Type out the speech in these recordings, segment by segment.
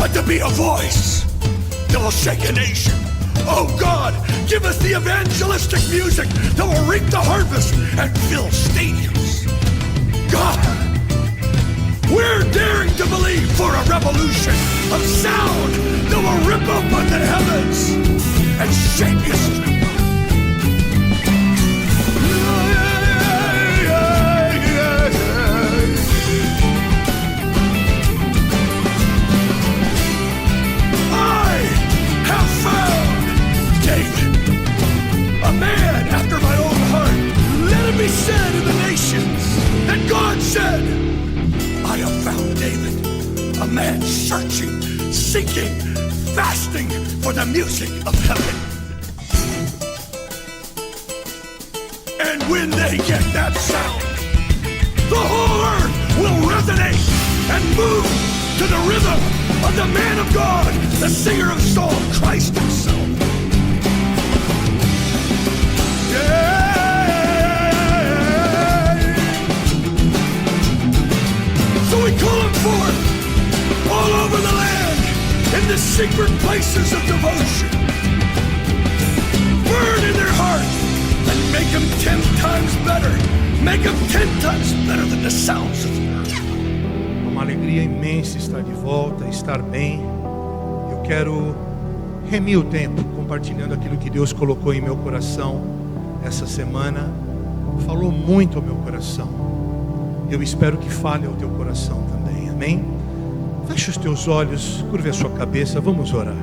but to be a voice that will shake a nation. Oh God, give us the evangelistic music that will reap the harvest and fill stadiums. God, we're daring to believe for a revolution of sound that will rip open the heavens and shake history. A man after my own heart. Let it be said in the nations that God said, I have found David, a man searching, seeking, fasting for the music of heaven. And when they get that sound, the whole earth will resonate and move to the rhythm of the man of God, the singer of song, Christ himself. So we call them forth all over the land in the secret places of devotion. Burn in their heart and make them 10 times better. Make them 10 times better than the sounds of the earth. Uma alegria imensa estar de volta, estar bem. Eu quero remir o tempo compartilhando aquilo que Deus colocou em meu coração essa semana. Falou muito ao meu coração. Eu espero que fale ao teu coração também, amém? Feche os teus olhos, curve a sua cabeça, vamos orar.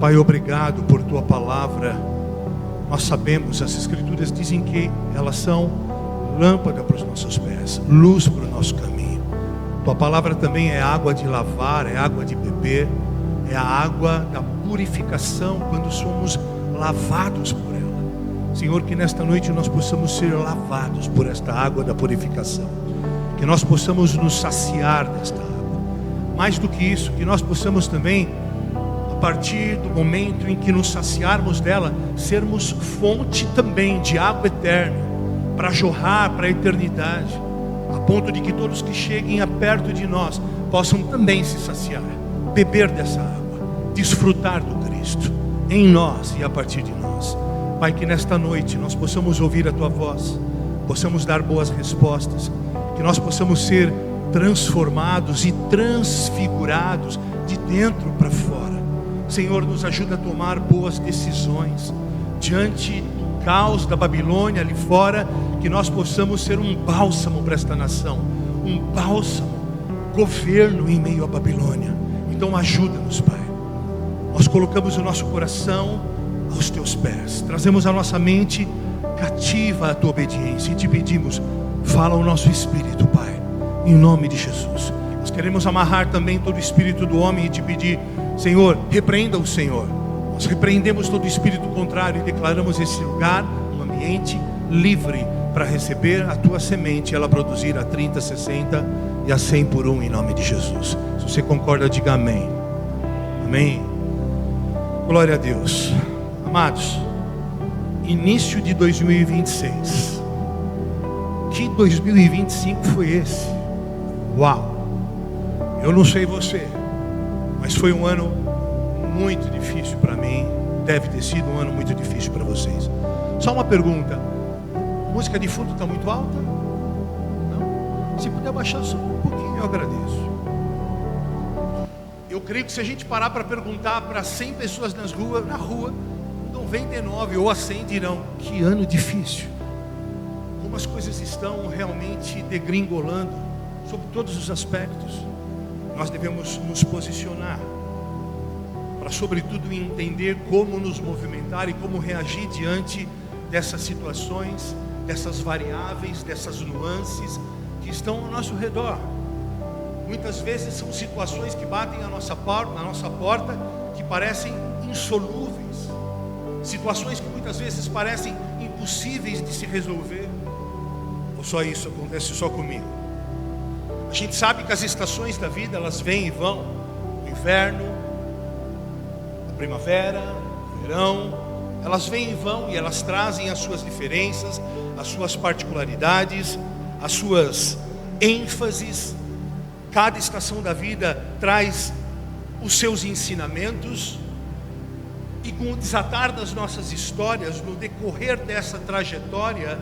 Pai, obrigado por tua palavra. Nós sabemos, as escrituras dizem que elas são lâmpada para os nossos pés, luz para o nosso caminho. Tua palavra também é água de lavar, é água de beber, é a água da purificação quando somos lavados por ela. Senhor, que nesta noite nós possamos ser lavados por esta água da purificação, que nós possamos nos saciar desta água. Mais do que isso, que nós possamos também, a partir do momento em que nos saciarmos dela, sermos fonte também de água eterna, para jorrar para a eternidade, a ponto de que todos que cheguem a perto de nós possam também se saciar, beber dessa água, desfrutar do Cristo em nós e a partir de nós. Pai, que nesta noite nós possamos ouvir a tua voz, possamos dar boas respostas, que nós possamos ser transformados e transfigurados de dentro para fora. Senhor, nos ajuda a tomar boas decisões diante do caos da Babilônia ali fora, que nós possamos ser um bálsamo para esta nação, um bálsamo, governo em meio à Babilônia. Então ajuda-nos, Pai. Nós colocamos o nosso coração aos teus pés, trazemos a nossa mente cativa à tua obediência e te pedimos, fala o nosso espírito, Pai, em nome de Jesus. Nós queremos amarrar também todo o espírito do homem e te pedir, Senhor, repreenda o Senhor. Nós repreendemos todo o espírito contrário e declaramos esse lugar um ambiente livre para receber a tua semente, ela produzir a 30, 60 e a 100 por um, em nome de Jesus. Se você concorda, diga amém. Amém. Glória a Deus. Amados, início de 2026. Que 2025 foi esse? Uau! Eu não sei você, mas foi um ano muito difícil para mim. Deve ter sido um ano muito difícil para vocês. Só uma pergunta: a música de fundo está muito alta? Não? Se puder baixar só um pouquinho, eu agradeço. Eu creio que se a gente parar para perguntar para 100 pessoas na rua, 99 ou a 100 dirão: que ano difícil. Como as coisas estão realmente degringolando sobre todos os aspectos. Nós devemos nos posicionar para, sobretudo, entender como nos movimentar e como reagir diante dessas situações, dessas variáveis, dessas nuances que estão ao nosso redor. Muitas vezes são situações que batem na nossa porta, que parecem insolúveis, situações que muitas vezes parecem impossíveis de se resolver. Ou só isso acontece só comigo? A gente sabe que as estações da vida, elas vêm e vão. O inverno, a primavera, o verão, elas vêm e vão, e elas trazem as suas diferenças, as suas particularidades, as suas ênfases. Cada estação da vida traz os seus ensinamentos, e com o desatar das nossas histórias, no decorrer dessa trajetória,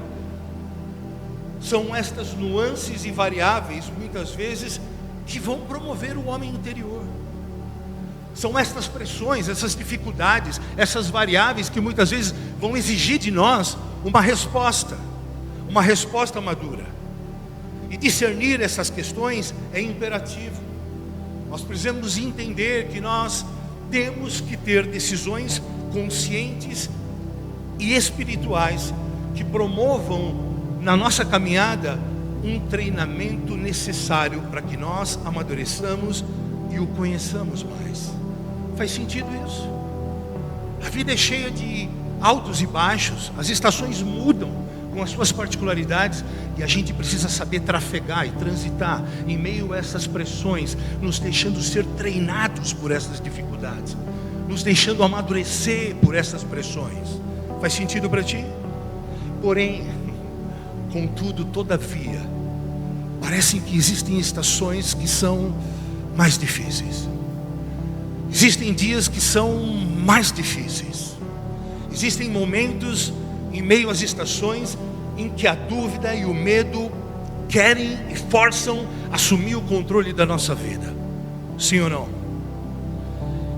são estas nuances e variáveis, muitas vezes, que vão promover o homem interior. São estas pressões, essas dificuldades, essas variáveis que muitas vezes vão exigir de nós uma resposta madura. E discernir essas questões é imperativo. Nós precisamos entender que nós temos que ter decisões conscientes e espirituais que promovam na nossa caminhada um treinamento necessário para que nós amadureçamos e o conheçamos mais. Faz sentido isso? A vida é cheia de altos e baixos, as estações mudam com as suas particularidades, e a gente precisa saber trafegar e transitar em meio a essas pressões, nos deixando ser treinados por essas dificuldades, nos deixando amadurecer por essas pressões. Faz sentido para ti? Porém, contudo, todavia, parece que existem estações que são mais difíceis. Existem dias que são mais difíceis. Existem momentos em meio às estações em que a dúvida e o medo querem e forçam assumir o controle da nossa vida. Sim ou não?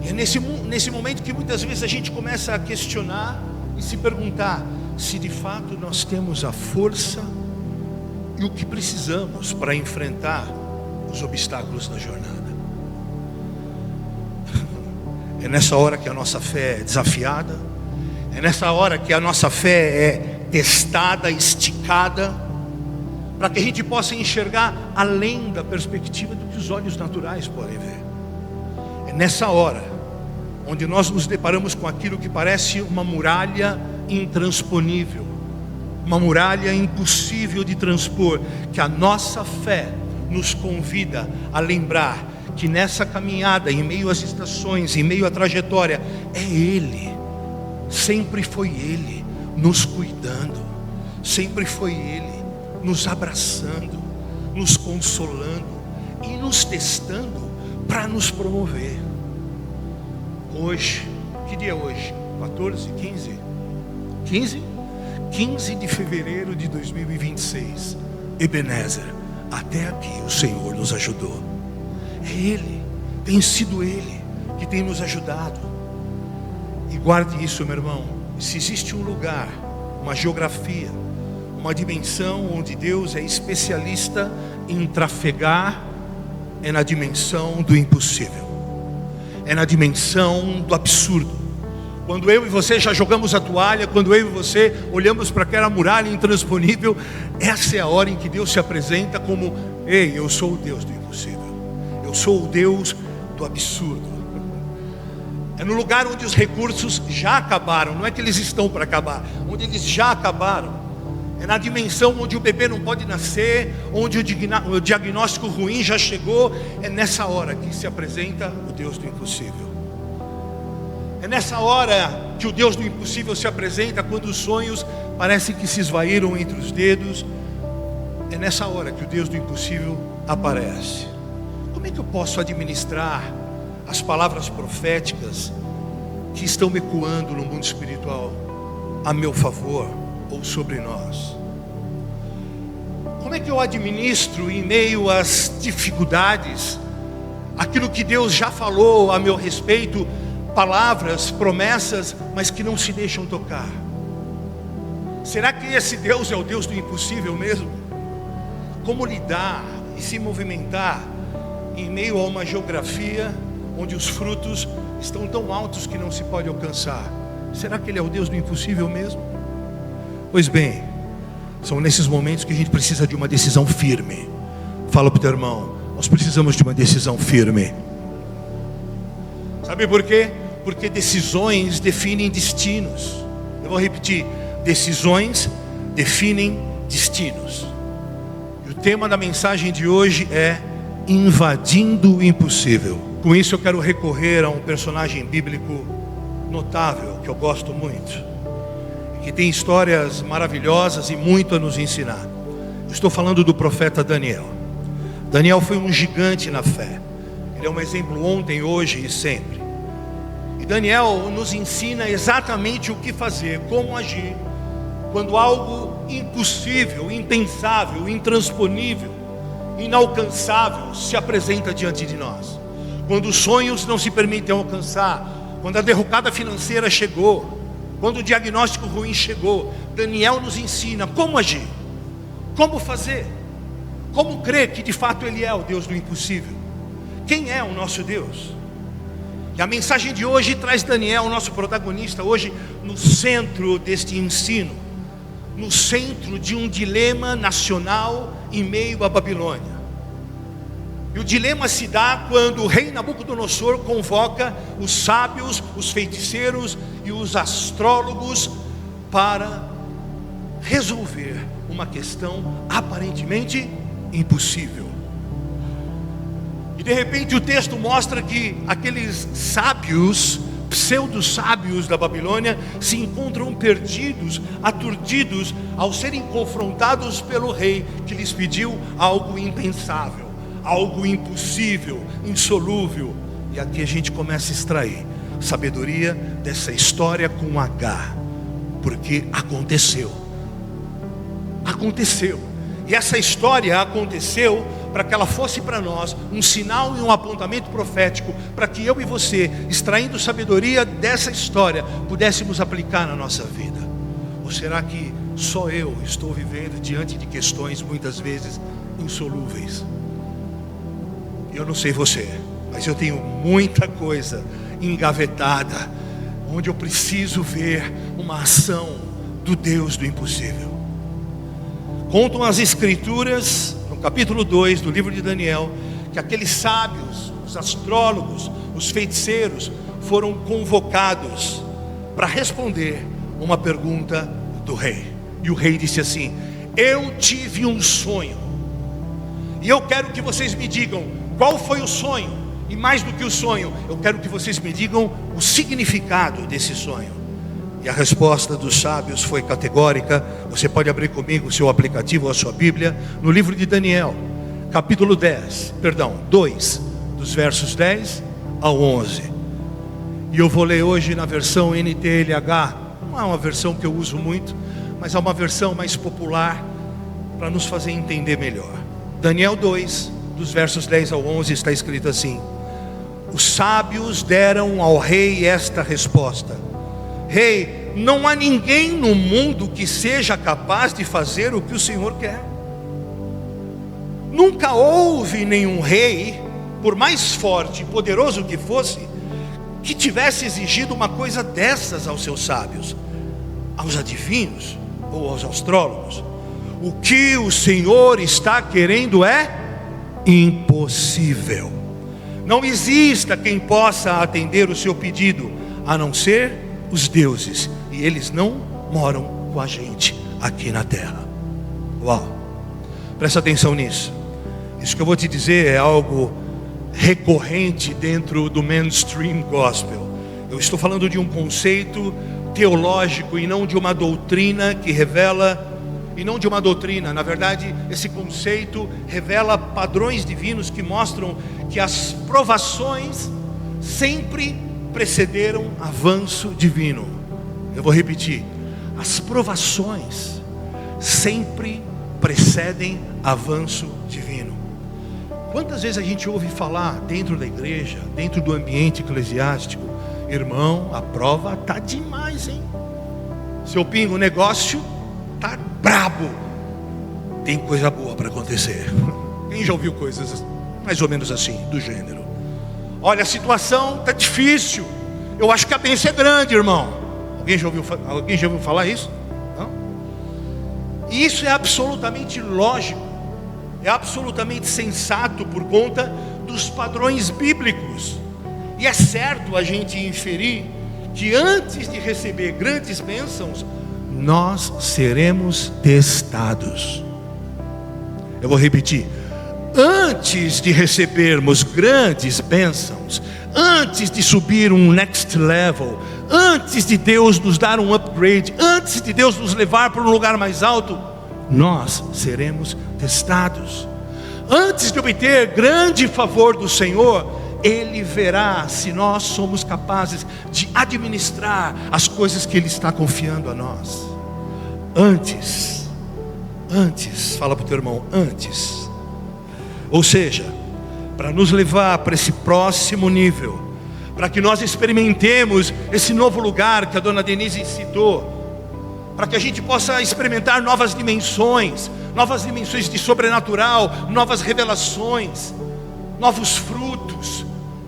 E é nesse momento que muitas vezes a gente começa a questionar e se perguntar se de fato nós temos a força e o que precisamos para enfrentar os obstáculos da jornada. É nessa hora que a nossa fé é desafiada, é nessa hora que a nossa fé é testada, esticada, para que a gente possa enxergar além da perspectiva do que os olhos naturais podem ver. É nessa hora onde nós nos deparamos com aquilo que parece uma muralha intransponível, uma muralha impossível de transpor, que a nossa fé nos convida a lembrar que nessa caminhada, em meio às estações, em meio à trajetória, é Ele. Sempre foi Ele nos cuidando, sempre foi Ele nos abraçando, nos consolando e nos testando para nos promover. Hoje, que dia é hoje? 14, 15? 15? 15 de fevereiro de 2026. Ebenezer, até aqui o Senhor nos ajudou. É Ele, tem sido Ele que tem nos ajudado. E guarde isso, meu irmão. Se existe um lugar, uma geografia, uma dimensão onde Deus é especialista em trafegar, é na dimensão do impossível, é na dimensão do absurdo. Quando eu e você já jogamos a toalha, quando eu e você olhamos para aquela muralha intransponível, essa é a hora em que Deus se apresenta como: ei, eu sou o Deus do impossível, eu sou o Deus do absurdo. É no lugar onde os recursos já acabaram, não é que eles estão para acabar, onde eles já acabaram. É na dimensão onde o bebê não pode nascer, onde o diagnóstico ruim já chegou. É nessa hora que se apresenta o Deus do impossível. É nessa hora que o Deus do impossível se apresenta, quando os sonhos parecem que se esvaíram entre os dedos. É nessa hora que o Deus do impossível aparece. Como é que eu posso administrar as palavras proféticas que estão ecoando no mundo espiritual a meu favor ou sobre nós? Como é que eu administro em meio às dificuldades aquilo que Deus já falou a meu respeito, palavras, promessas, mas que não se deixam tocar? Será que esse Deus é o Deus do impossível mesmo? Como lidar e se movimentar em meio a uma geografia onde os frutos estão tão altos que não se pode alcançar? Será que Ele é o Deus do impossível mesmo? Pois bem, são nesses momentos que a gente precisa de uma decisão firme. Fala para o teu irmão: nós precisamos de uma decisão firme. Sabe por quê? Porque decisões definem destinos. Eu vou repetir: decisões definem destinos. E o tema da mensagem de hoje é invadindo o impossível. Com isso eu quero recorrer a um personagem bíblico notável, que eu gosto muito, que tem histórias maravilhosas e muito a nos ensinar. Eu estou falando do profeta Daniel. Daniel foi um gigante na fé. Ele é um exemplo ontem, hoje e sempre. E Daniel nos ensina exatamente o que fazer, como agir, quando algo impossível, impensável, intransponível, inalcançável se apresenta diante de nós. Quando os sonhos não se permitem alcançar, quando a derrocada financeira chegou, quando o diagnóstico ruim chegou, Daniel nos ensina como agir, como fazer, como crer que de fato Ele é o Deus do impossível. Quem é o nosso Deus? E a mensagem de hoje traz Daniel, nosso protagonista, hoje no centro deste ensino, no centro de um dilema nacional em meio à Babilônia. E o dilema se dá quando o rei Nabucodonosor convoca os sábios, os feiticeiros e os astrólogos para resolver uma questão aparentemente impossível. E de repente o texto mostra que aqueles sábios, pseudo-sábios da Babilônia, se encontram perdidos, aturdidos, ao serem confrontados pelo rei, que lhes pediu algo impensável, algo impossível, insolúvel. E aqui a gente começa a extrair sabedoria dessa história com H, porque aconteceu. E essa história aconteceu para que ela fosse para nós um sinal e um apontamento profético, para que eu e você, extraindo sabedoria dessa história, pudéssemos aplicar na nossa vida. Ou será que só eu estou vivendo diante de questões muitas vezes insolúveis? Eu não sei você, mas eu tenho muita coisa engavetada, onde eu preciso ver uma ação do Deus do impossível. Contam as escrituras, no capítulo 2 do livro de Daniel, que aqueles sábios, os astrólogos, os feiticeiros foram convocados para responder uma pergunta do rei. E o rei disse assim: eu tive um sonho, e eu quero que vocês me digam qual foi o sonho, e mais do que o sonho, eu quero que vocês me digam o significado desse sonho. E a resposta dos sábios foi categórica. Você pode abrir comigo o seu aplicativo ou a sua Bíblia, no livro de Daniel, capítulo 2, dos versos 10 ao 11. E eu vou ler hoje na versão NTLH, não é uma versão que eu uso muito, mas é uma versão mais popular, para nos fazer entender melhor. Daniel 2, dos versos 10 ao 11, está escrito assim: os sábios deram ao rei esta resposta: rei, não há ninguém no mundo que seja capaz de fazer o que o Senhor quer. Nunca houve nenhum rei, por mais forte e poderoso que fosse, que tivesse exigido uma coisa dessas aos seus sábios, aos adivinhos ou aos astrólogos. O que o Senhor está querendo é impossível. Não exista quem possa atender o seu pedido, a não ser os deuses, e eles não moram com a gente aqui na terra. Uau, presta atenção nisso. Isso que eu vou te dizer é algo recorrente dentro do mainstream gospel. Eu estou falando de um conceito teológico e não de uma doutrina que revela, e não de uma doutrina, na verdade esse conceito revela padrões divinos que mostram que as provações sempre precederam avanço divino. Eu vou repetir: as provações sempre precedem avanço divino. Quantas vezes a gente ouve falar dentro da igreja, dentro do ambiente eclesiástico: irmão, a prova tá demais, hein? Seu pingo, o negócio tá brabo, tem coisa boa para acontecer. Quem já ouviu coisas mais ou menos assim, do gênero? Olha, a situação está difícil, eu acho que a bênção é grande, irmão. Alguém já ouviu falar isso? Não? E isso é absolutamente lógico, é absolutamente sensato por conta dos padrões bíblicos. E é certo a gente inferir que antes de receber grandes bênçãos, nós seremos testados. Eu vou repetir: antes de recebermos grandes bênçãos, antes de subir um next level, antes de Deus nos dar um upgrade, antes de Deus nos levar para um lugar mais alto, nós seremos testados. Antes de obter grande favor do Senhor, Ele verá se nós somos capazes de administrar as coisas que Ele está confiando a nós. Antes, fala para o teu irmão, antes. Ou seja, para nos levar para esse próximo nível, para que nós experimentemos esse novo lugar que a dona Denise citou, para que a gente possa experimentar novas dimensões de sobrenatural, novas revelações, novos frutos,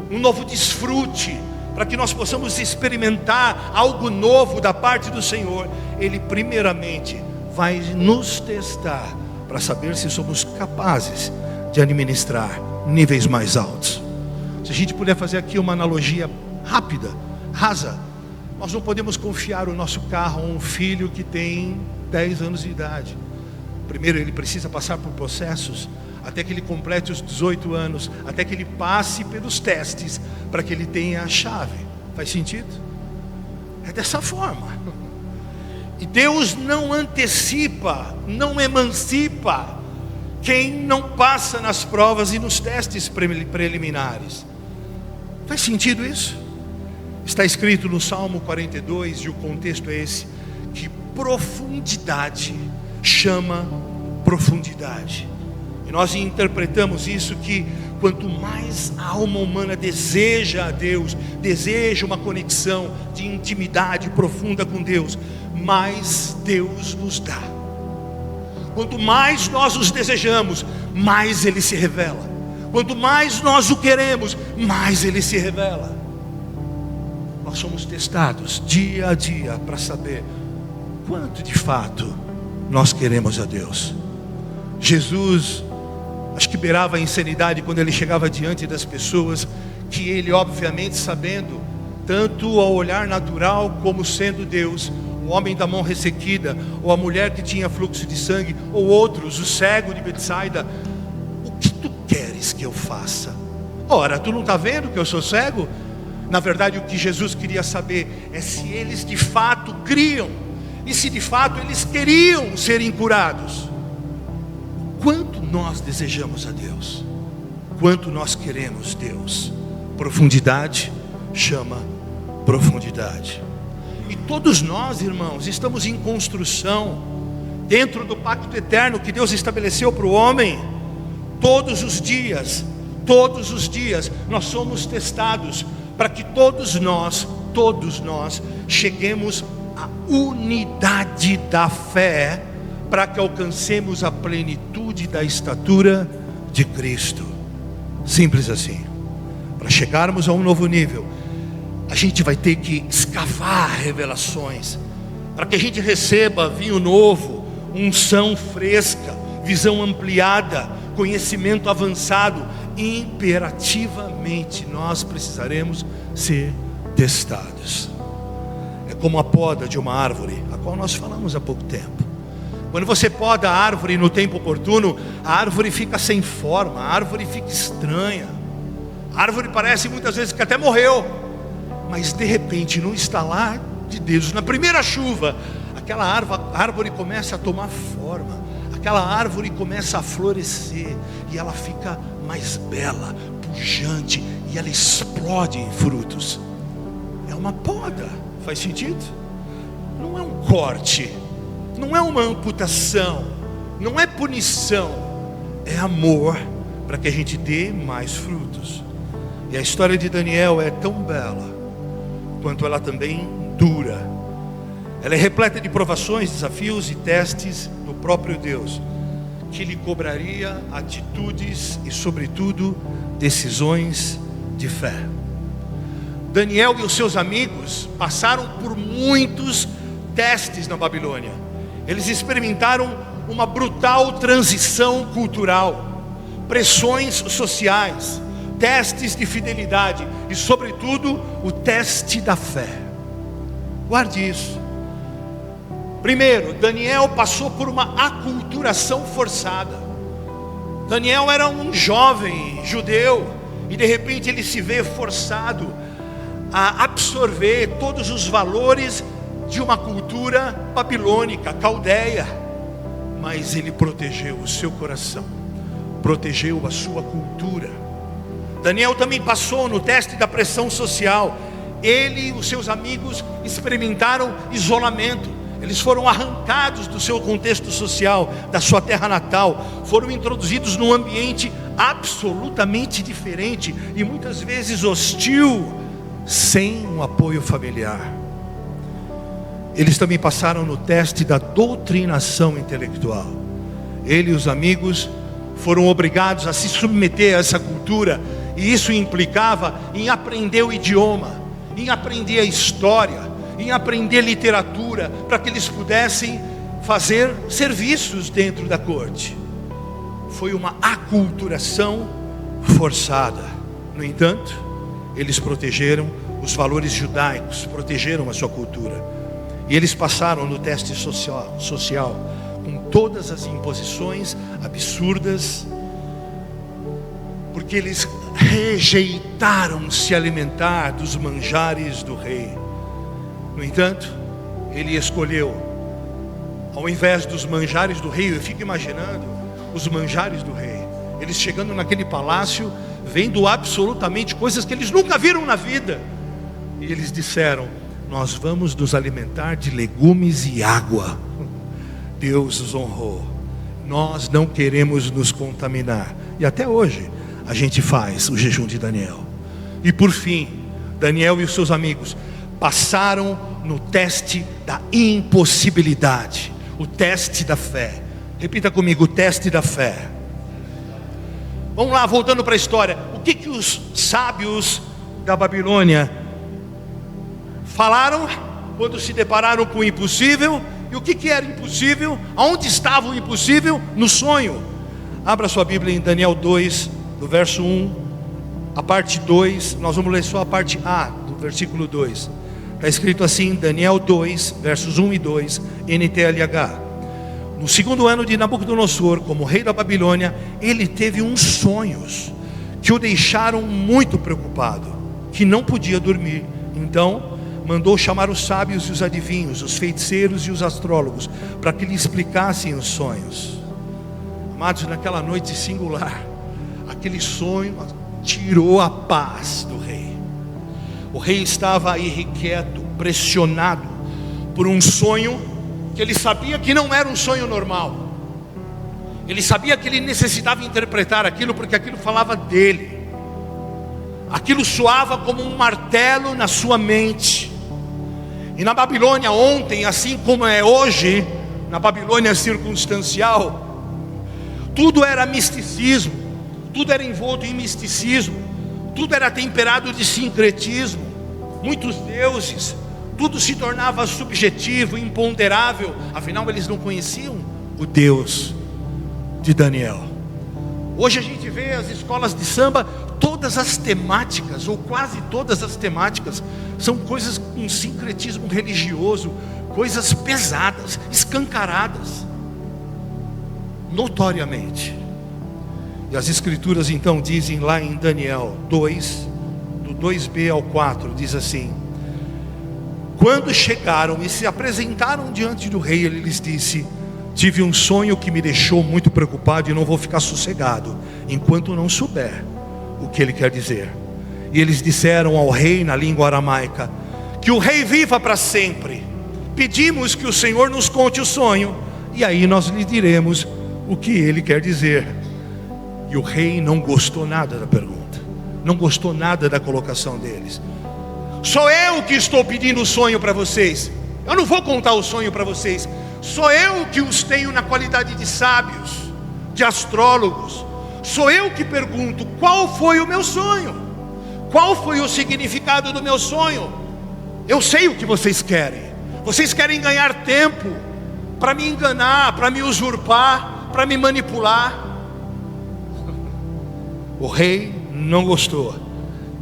um novo desfrute, para que nós possamos experimentar algo novo da parte do Senhor. Ele primeiramente vai nos testar para saber se somos capazes de administrar níveis mais altos. Se a gente puder fazer aqui uma analogia rápida, rasa, nós não podemos confiar o nosso carro a um filho que tem 10 anos de idade. Primeiro ele precisa passar por processos até que ele complete os 18 anos, até que ele passe pelos testes, para que ele tenha a chave. Faz sentido? É dessa forma. E Deus não antecipa, não emancipa quem não passa nas provas e nos testes preliminares. Faz sentido isso? Está escrito no Salmo 42, e o contexto é esse, que profundidade chama profundidade. E nós interpretamos isso que quanto mais a alma humana deseja a Deus, deseja uma conexão de intimidade profunda com Deus, mais Deus nos dá. Quanto mais nós os desejamos, mais Ele se revela. Quanto mais nós o queremos, mais Ele se revela. Nós somos testados dia a dia para saber quanto de fato nós queremos a Deus. Jesus, acho que beirava a insanidade quando ele chegava diante das pessoas, que ele obviamente sabendo, tanto ao olhar natural como sendo Deus, o homem da mão ressequida, ou a mulher que tinha fluxo de sangue, ou outros, o cego de Betsaida, o que tu queres que eu faça? Ora, tu não está vendo que eu sou cego? Na verdade o que Jesus queria saber é se eles de fato criam, e se de fato eles queriam serem curados. Quanto nós desejamos a Deus, quanto nós queremos Deus. Profundidade chama profundidade. E todos nós, irmãos, estamos em construção dentro do pacto eterno que Deus estabeleceu para o homem. Todos os dias nós somos testados para que todos nós cheguemos à unidade da fé, para que alcancemos a plenitude da estatura de Cristo. Simples assim. Para chegarmos a um novo nível, a gente vai ter que escavar revelações, para que a gente receba vinho novo, unção fresca, visão ampliada, conhecimento avançado. Imperativamente nós precisaremos ser testados. É como a poda de uma árvore, a qual nós falamos há pouco tempo. Quando você poda a árvore no tempo oportuno, a árvore fica sem forma, a árvore fica estranha, a árvore parece muitas vezes que até morreu, mas de repente, no estalar de Deus, na primeira chuva, aquela árvore começa a tomar forma, aquela árvore começa a florescer, e ela fica mais bela, pujante, e ela explode em frutos. É uma poda. Faz sentido? Não é um corte, não é uma amputação, não é punição, é amor, para que a gente dê mais frutos. E a história de Daniel é tão bela quanto ela também dura. Ela é repleta de provações, desafios e testes do próprio Deus, que lhe cobraria atitudes e, sobretudo, decisões de fé. Daniel e os seus amigos passaram por muitos testes na Babilônia. Eles experimentaram uma brutal transição cultural, pressões sociais, testes de fidelidade e, sobretudo, o teste da fé. Guarde isso. Primeiro, Daniel passou por uma aculturação forçada. Daniel era um jovem judeu e de repente ele se vê forçado a absorver todos os valores de uma cultura babilônica, caldeia. Mas ele protegeu o seu coração, protegeu a sua cultura. Daniel também passou no teste da pressão social. Ele e os seus amigos experimentaram isolamento. Eles foram arrancados do seu contexto social, da sua terra natal, foram introduzidos num ambiente absolutamente diferente e muitas vezes hostil, sem um apoio familiar. Eles também passaram no teste da doutrinação intelectual. Ele e os amigos foram obrigados a se submeter a essa cultura, e isso implicava em aprender o idioma, em aprender a história, em aprender literatura, para que eles pudessem fazer serviços dentro da corte. Foi uma aculturação forçada. No entanto, eles protegeram os valores judaicos, protegeram a sua cultura. E eles passaram no teste social com todas as imposições absurdas, porque eles rejeitaram se alimentar dos manjares do rei. No entanto, ele escolheu, ao invés dos manjares do rei, eu fico imaginando os manjares do rei, eles chegando naquele palácio, vendo absolutamente coisas que eles nunca viram na vida, e eles disseram: nós vamos nos alimentar de legumes e água. Deus os honrou. Nós não queremos nos contaminar. E até hoje a gente faz o jejum de Daniel. E por fim, Daniel e os seus amigos passaram no teste da impossibilidade, o teste da fé. Repita comigo: o teste da fé. Vamos lá, voltando para a história. O que os sábios da Babilônia falaram quando se depararam com o impossível? E o que era impossível? Aonde estava o impossível? No sonho. Abra sua Bíblia em Daniel 2, do verso 1, a parte 2. Nós vamos ler só a parte A do versículo 2. Está escrito assim, Daniel 2, versos 1 e 2, NTLH. No segundo ano de Nabucodonosor, como rei da Babilônia, ele teve uns sonhos que o deixaram muito preocupado, que não podia dormir. Então mandou chamar os sábios e os adivinhos, os feiticeiros e os astrólogos, para que lhe explicassem os sonhos. Amados, naquela noite singular, aquele sonho tirou a paz do rei. O rei estava irrequieto, pressionado por um sonho que ele sabia que não era um sonho normal. Ele sabia que ele necessitava interpretar aquilo, porque aquilo falava dele. Aquilo soava como um martelo na sua mente. E na Babilônia ontem, assim como é hoje, na Babilônia circunstancial, tudo era misticismo, tudo era envolto em misticismo, tudo era temperado de sincretismo, muitos deuses, tudo se tornava subjetivo, imponderável. Afinal eles não conheciam o Deus de Daniel. Hoje a gente vê as escolas de samba, todas as temáticas, ou quase todas as temáticas, são coisas com sincretismo religioso, coisas pesadas, escancaradas, notoriamente. E as escrituras então dizem lá em Daniel 2, do 2b ao 4, diz assim: quando chegaram e se apresentaram diante do rei, ele lhes disse: tive um sonho que me deixou muito preocupado e não vou ficar sossegado enquanto não souber o que ele quer dizer. E eles disseram ao rei na língua aramaica: que o rei viva para sempre. Pedimos que o Senhor nos conte o sonho, e aí nós lhe diremos o que ele quer dizer. E o rei não gostou nada da pergunta, não gostou nada da colocação deles. Sou eu que estou pedindo o sonho para vocês, eu não vou contar o sonho para vocês. Sou eu que os tenho na qualidade de sábios, de astrólogos. Sou eu que pergunto: qual foi o meu sonho? Qual foi o significado do meu sonho? Eu sei o que vocês querem. Vocês querem ganhar tempo para me enganar, para me usurpar, para me manipular. O rei não gostou.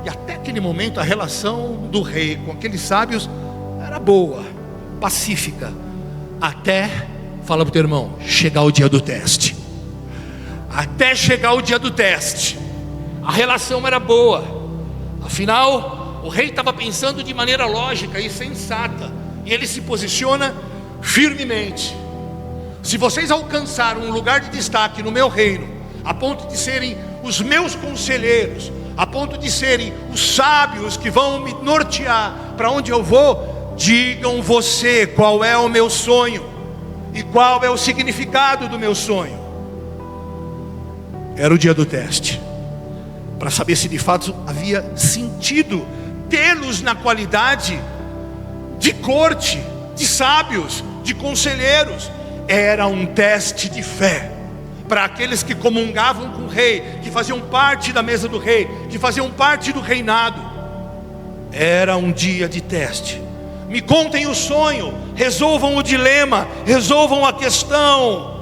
E até aquele momento a relação do rei com aqueles sábios era boa, pacífica, até, fala para o teu irmão, chegar o dia do teste. Até chegar o dia do teste, a relação era boa. Afinal, o rei estava pensando de maneira lógica e sensata, e ele se posiciona firmemente: se vocês alcançaram um lugar de destaque no meu reino, a ponto de serem os meus conselheiros, a ponto de serem os sábios que vão me nortear para onde eu vou, digam você qual é o meu sonho e qual é o significado do meu sonho. Era o dia do teste, para saber se de fato havia sentido tê-los na qualidade de corte, de sábios, de conselheiros. Era um teste de fé para aqueles que comungavam com o rei, que faziam parte da mesa do rei, que faziam parte do reinado. Era um dia de teste. Me contem o sonho, resolvam o dilema, resolvam a questão.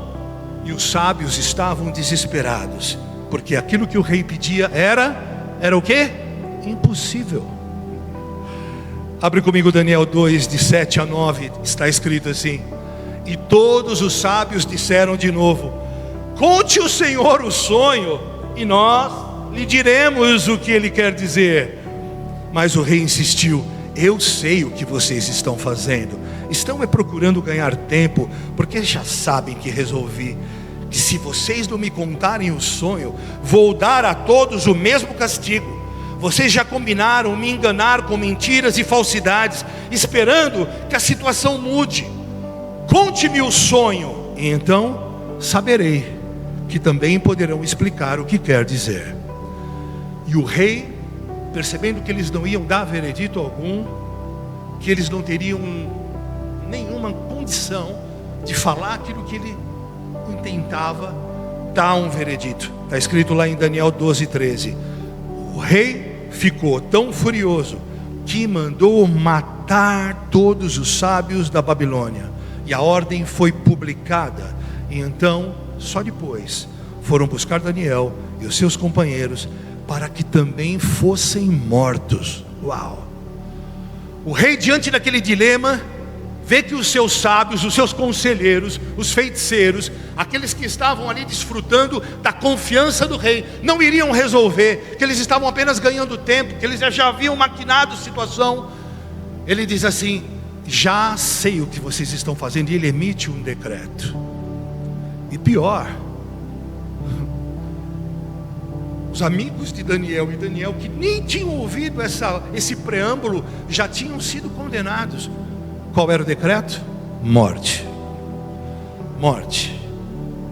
E os sábios estavam desesperados, porque aquilo que o rei pedia era o quê? Impossível. Abre comigo Daniel 2, de 7 a 9, está escrito assim: e todos os sábios disseram de novo: conte o Senhor o sonho, e nós lhe diremos o que ele quer dizer. Mas o rei insistiu: eu sei o que vocês estão fazendo. Estão procurando ganhar tempo, porque já sabem que resolvi que se vocês não me contarem o sonho, vou dar a todos o mesmo castigo. Vocês já combinaram me enganar com mentiras e falsidades, esperando que a situação mude. Conte-me o sonho, e então saberei que também poderão explicar o que quer dizer. E o rei, percebendo que eles não iam dar veredito algum, que eles não teriam nenhuma condição de falar aquilo que ele intentava, dá um veredito. Está escrito lá em Daniel 12, 13. O rei ficou tão furioso que mandou matar todos os sábios da Babilônia, e a ordem foi publicada. E então, só depois, foram buscar Daniel e os seus companheiros para que também fossem mortos. Uau! O rei, diante daquele dilema, vê que os seus sábios, os seus conselheiros, os feiticeiros, aqueles que estavam ali desfrutando da confiança do rei, não iriam resolver, que eles estavam apenas ganhando tempo, que eles já haviam maquinado a situação. Ele diz assim: já sei o que vocês estão fazendo. E ele emite um decreto. E pior, os amigos de Daniel e Daniel, que nem tinham ouvido esse preâmbulo, já tinham sido condenados. Qual era o decreto? Morte. Morte.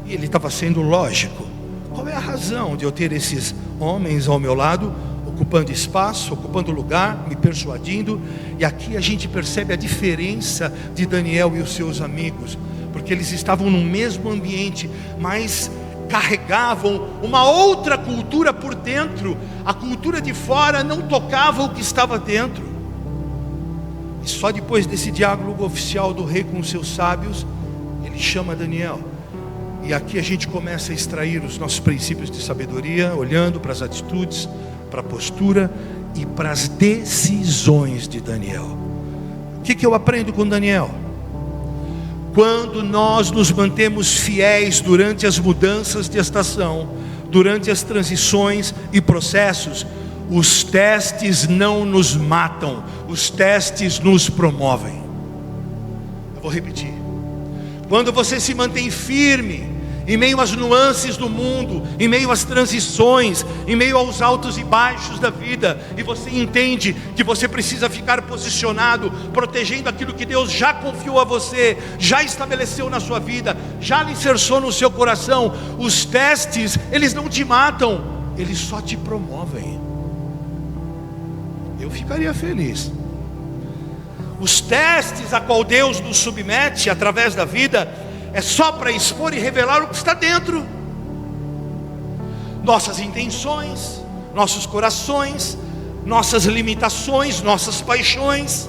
E ele estava sendo lógico. Qual é a razão de eu ter esses homens ao meu lado, ocupando espaço, ocupando lugar, me persuadindo? E aqui a gente percebe a diferença de Daniel e os seus amigos, porque eles estavam no mesmo ambiente, mas carregavam uma outra cultura por dentro. A cultura de fora não tocava o que estava dentro. E só depois desse diálogo oficial do rei com os seus sábios, ele chama Daniel. E aqui a gente começa a extrair os nossos princípios de sabedoria, olhando para as atitudes, para a postura e para as decisões de Daniel. O que eu aprendo com Daniel? Quando nós nos mantemos fiéis durante as mudanças de estação, durante as transições e processos, os testes não nos matam, os testes nos promovem. Eu vou repetir. Quando você se mantém firme em meio às nuances do mundo, em meio às transições, em meio aos altos e baixos da vida, e você entende que você precisa ficar posicionado, protegendo aquilo que Deus já confiou a você, já estabeleceu na sua vida, já alicerçou no seu coração, os testes, eles não te matam, eles só te promovem. Eu ficaria feliz. Os testes a qual Deus nos submete através da vida é só para expor e revelar o que está dentro. Nossas intenções, nossos corações, nossas limitações, nossas paixões.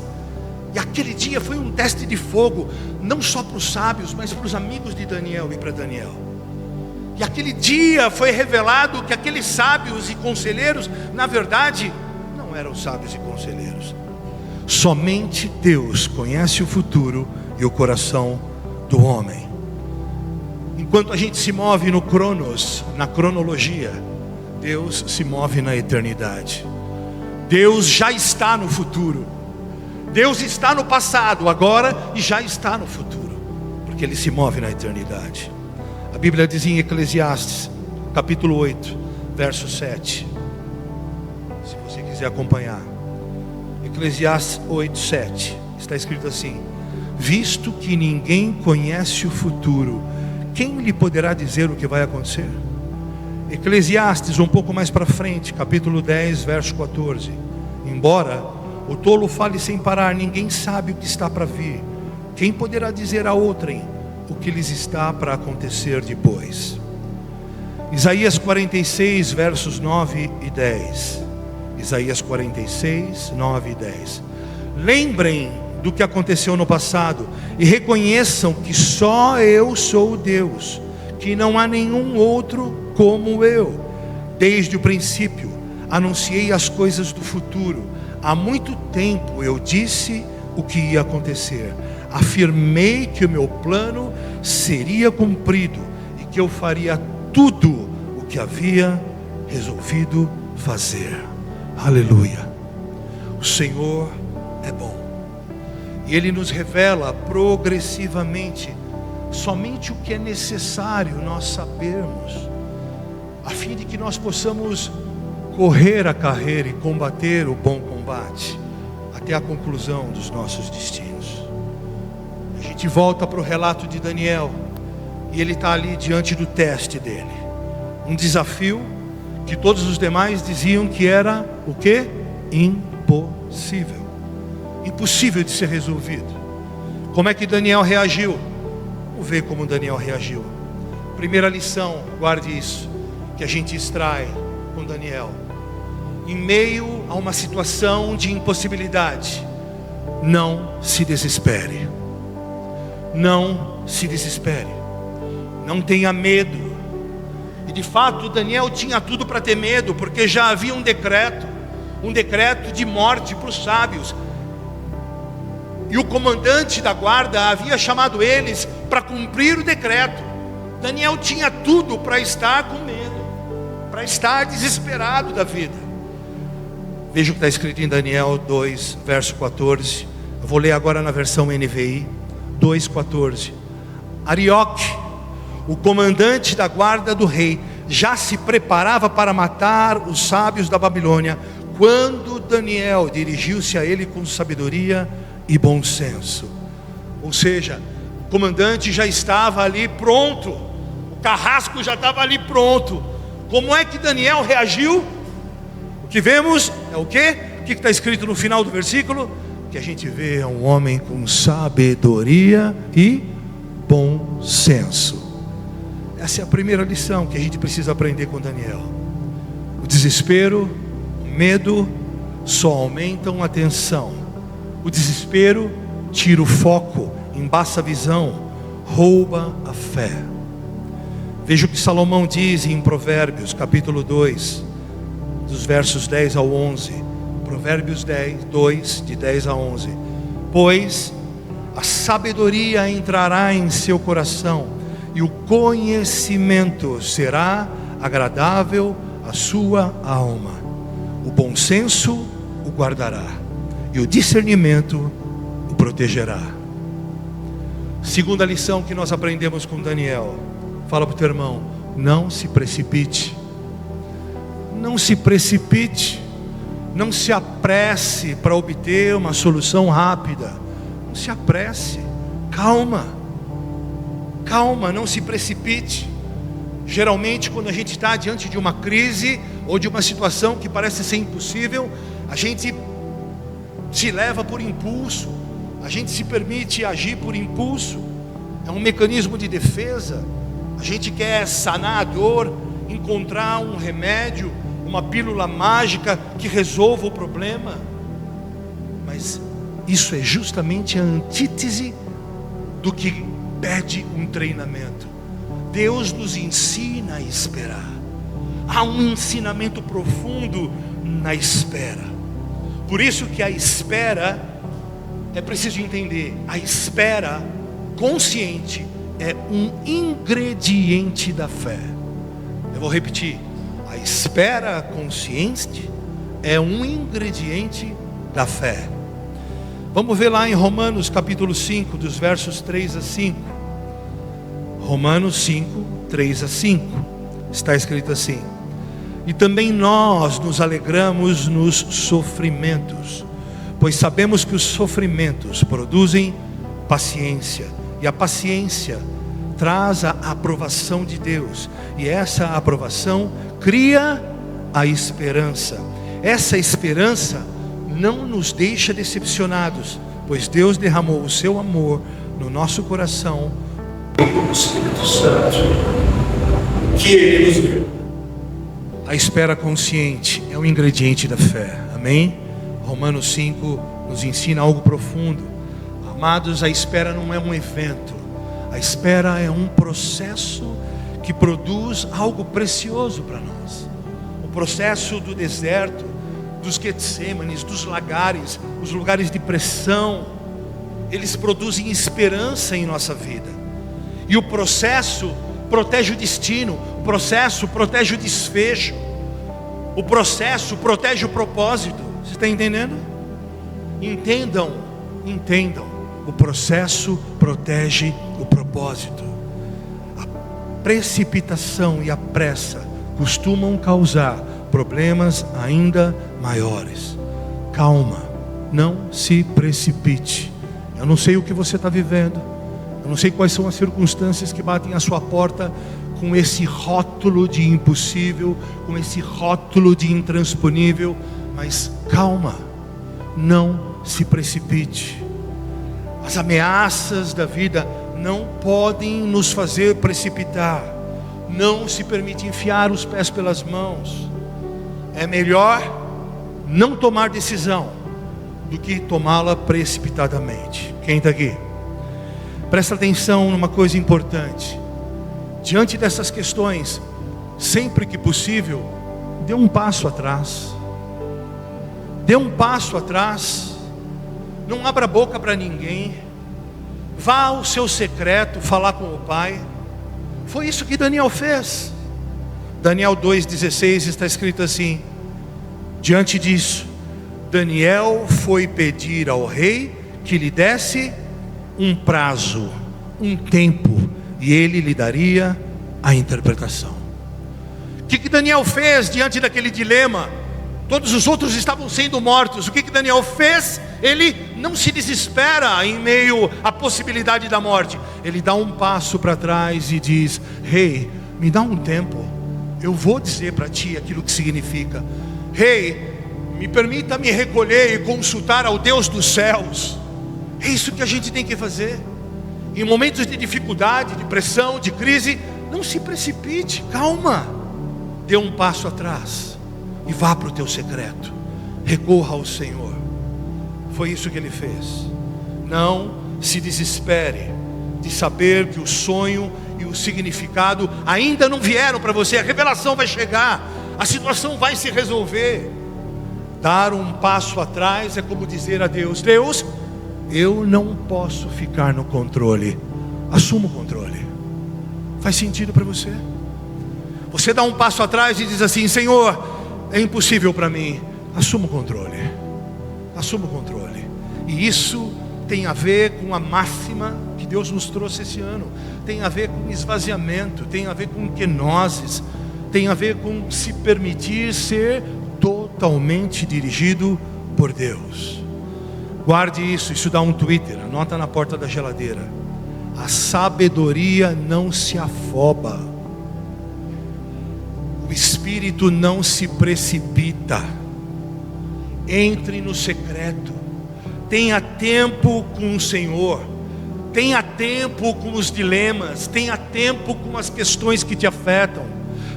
E aquele dia foi um teste de fogo, não só para os sábios, mas para os amigos de Daniel e para Daniel. E aquele dia foi revelado que aqueles sábios e conselheiros, na verdade, não eram sábios e conselheiros. Somente Deus conhece o futuro e o coração do homem. Enquanto a gente se move no cronos, na cronologia, Deus se move na eternidade. Deus já está no futuro. Deus está no passado, agora, e já está no futuro, porque Ele se move na eternidade. A Bíblia diz em Eclesiastes, capítulo 8, verso 7: quiser acompanhar. Eclesiastes 8:7. Está escrito assim: visto que ninguém conhece o futuro, quem lhe poderá dizer o que vai acontecer? Eclesiastes, um pouco mais para frente, capítulo 10, verso 14. Embora o tolo fale sem parar, ninguém sabe o que está para vir. Quem poderá dizer a outrem o que lhes está para acontecer depois? Isaías 46, versos 9 e 10. Isaías 46, 9 e 10. Lembrem do que aconteceu no passado e reconheçam que só eu sou Deus, que não há nenhum outro como eu. Desde o princípio anunciei as coisas do futuro. Há muito tempo eu disse o que ia acontecer. Afirmei que o meu plano seria cumprido e que eu faria tudo o que havia resolvido fazer. Aleluia. O Senhor é bom e Ele nos revela progressivamente somente o que é necessário nós sabermos, a fim de que nós possamos correr a carreira e combater o bom combate até a conclusão dos nossos destinos. A gente volta para o relato de Daniel e ele está ali diante do teste dele, um desafio que todos os demais diziam que era o quê? Impossível. Impossível de ser resolvido. Como é que Daniel reagiu? Vamos ver como Daniel reagiu. Primeira lição, guarde isso, que a gente extrai com Daniel. Em meio a uma situação de impossibilidade, não se desespere. Não se desespere. Não tenha medo. E de fato Daniel tinha tudo para ter medo, porque já havia um decreto de morte para os sábios. E o comandante da guarda havia chamado eles para cumprir o decreto. Daniel tinha tudo para estar com medo, para estar desesperado da vida. Veja o que está escrito em Daniel 2, verso 14. Eu vou ler agora na versão NVI 2,14. Arioque, o comandante da guarda do rei, já se preparava para matar os sábios da Babilônia, quando Daniel dirigiu-se a ele com sabedoria e bom senso. Ou seja, o comandante já estava ali pronto, o carrasco já estava ali pronto. Como é que Daniel reagiu? O que vemos é o quê? O que está escrito no final do versículo? Que a gente vê é um homem com sabedoria e bom senso. Essa é a primeira lição que a gente precisa aprender com Daniel. O desespero, o medo só aumentam a tensão. O desespero tira o foco, embaça a visão, rouba a fé. Veja o que Salomão diz em Provérbios, capítulo 2, dos versos 10 ao 11. Provérbios 2, de 10 a 11. Pois a sabedoria entrará em seu coração, e o conhecimento será agradável à sua alma. O bom senso o guardará, e o discernimento o protegerá. Segunda lição que nós aprendemos com Daniel. Fala para o teu irmão: não se precipite. Não se precipite. Não se apresse para obter uma solução rápida. Não se apresse. Calma. Calma, não se precipite. Geralmente quando a gente está diante de uma crise ou de uma situação que parece ser impossível, a gente se leva por impulso, a gente se permite agir por impulso. É um mecanismo de defesa. A gente quer sanar a dor, encontrar um remédio, uma pílula mágica que resolva o problema. Mas isso é justamente a antítese do que pede um treinamento. Deus nos ensina a esperar. Há um ensinamento profundo na espera. Por isso que a espera, é preciso entender, a espera consciente é um ingrediente da fé. Eu vou repetir: a espera consciente é um ingrediente da fé. Vamos ver lá em Romanos capítulo 5, dos versos 3 a 5. Romanos 5, 3 a 5. Está escrito assim: E também nós nos alegramos nos sofrimentos, pois sabemos que os sofrimentos produzem paciência, e a paciência traz a aprovação de Deus, e essa aprovação cria a esperança. Essa esperança não nos deixa decepcionados, pois Deus derramou o seu amor no nosso coração pelo Espírito Santo que Ele nos deu. A espera consciente é um ingrediente da fé, amém? Romanos 5 nos ensina algo profundo. Amados, a espera não é um evento, a espera é um processo que produz algo precioso para nós. O processo do deserto, dos Getsêmanes, dos lagares, os lugares de pressão, eles produzem esperança em nossa vida. E o processo protege o destino, o processo protege o desfecho, o processo protege o propósito. Você está entendendo? Entendam, o processo protege o propósito. A precipitação e a pressa costumam causar problemas ainda maiores. Calma, não se precipite. Eu não sei o que você está vivendo, eu não sei quais são as circunstâncias que batem à sua porta com esse rótulo de impossível, com esse rótulo de intransponível, mas calma, não se precipite. As ameaças da vida não podem nos fazer precipitar. Não se permite enfiar os pés pelas mãos. É melhor não tomar decisão do que tomá-la precipitadamente. Quem está aqui? Presta atenção numa coisa importante. Diante dessas questões, sempre que possível, dê um passo atrás. Dê um passo atrás. Não abra a boca para ninguém. Vá ao seu secreto falar com o Pai. Foi isso que Daniel fez. Daniel 2,16 está escrito assim: diante disso, Daniel foi pedir ao rei que lhe desse um prazo, um tempo, e ele lhe daria a interpretação. O que Daniel fez diante daquele dilema? Todos os outros estavam sendo mortos. O que Daniel fez? Ele não se desespera em meio à possibilidade da morte. Ele dá um passo para trás e diz: rei, me dá um tempo, eu vou dizer para ti aquilo que significa. Rei, me permita me recolher e consultar ao Deus dos céus. É isso que a gente tem que fazer. Em momentos de dificuldade, de pressão, de crise, não se precipite, calma. Dê um passo atrás e vá para o teu secreto. Recorra ao Senhor. Foi isso que ele fez. Não se desespere de saber que o sonho e o significado ainda não vieram para você. A revelação vai chegar, a situação vai se resolver. Dar um passo atrás é como dizer a Deus: Deus, eu não posso ficar no controle. Assuma o controle. Faz sentido para você? Você dá um passo atrás e diz assim: Senhor, é impossível para mim. Assuma o controle. Assuma o controle. E isso tem a ver com a máxima que Deus nos trouxe esse ano. Tem a ver com esvaziamento, tem a ver com quenoses, tem a ver com se permitir ser totalmente dirigido por Deus. Guarde isso dá um Twitter, anota na porta da geladeira. A sabedoria não se afoba. O espírito não se precipita. Entre no secreto. Tenha tempo com o Senhor. Tenha tempo com os dilemas. Tenha tempo com as questões que te afetam.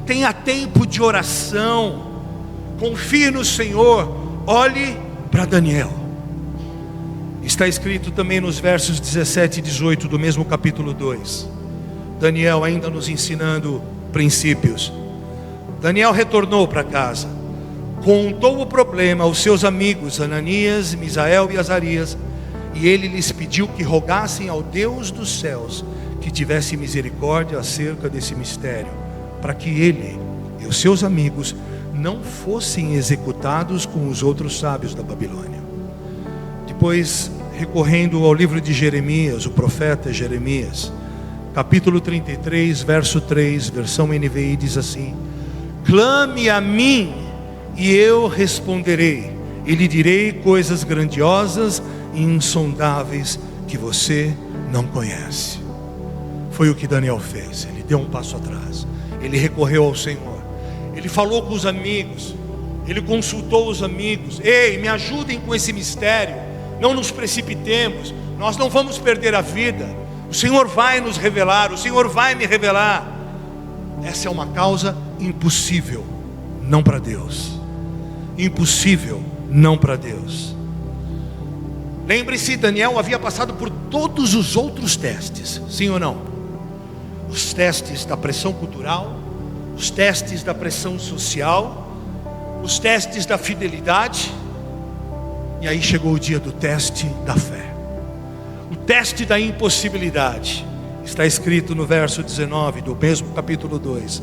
Tenha tempo de oração. Confie no Senhor. Olhe para Daniel. Está escrito também nos versos 17 e 18 do mesmo capítulo 2. Daniel ainda nos ensinando princípios. Daniel retornou para casa, contou o problema aos seus amigos Ananias, Misael e Azarias, e ele lhes pediu que rogassem ao Deus dos céus que tivesse misericórdia acerca desse mistério, para que ele e os seus amigos não fossem executados com os outros sábios da Babilônia. Depois, recorrendo ao livro de Jeremias, o profeta Jeremias, capítulo 33, verso 3, versão NVI, diz assim: clame a mim e eu responderei, e lhe direi coisas grandiosas e insondáveis que você não conhece. Foi o que Daniel fez. Ele deu um passo atrás, ele recorreu ao Senhor, ele falou com os amigos, ele consultou os amigos: ei, me ajudem com esse mistério, não nos precipitemos, nós não vamos perder a vida, o Senhor vai nos revelar, o Senhor vai me revelar. Essa é uma causa impossível, não para Deus. Impossível, não para Deus. Lembre-se, Daniel havia passado por todos os outros testes, sim ou não? Os testes da pressão cultural, os testes da pressão social, os testes da fidelidade. E aí chegou o dia do teste da fé, o teste da impossibilidade. Está escrito no verso 19 do mesmo capítulo 2.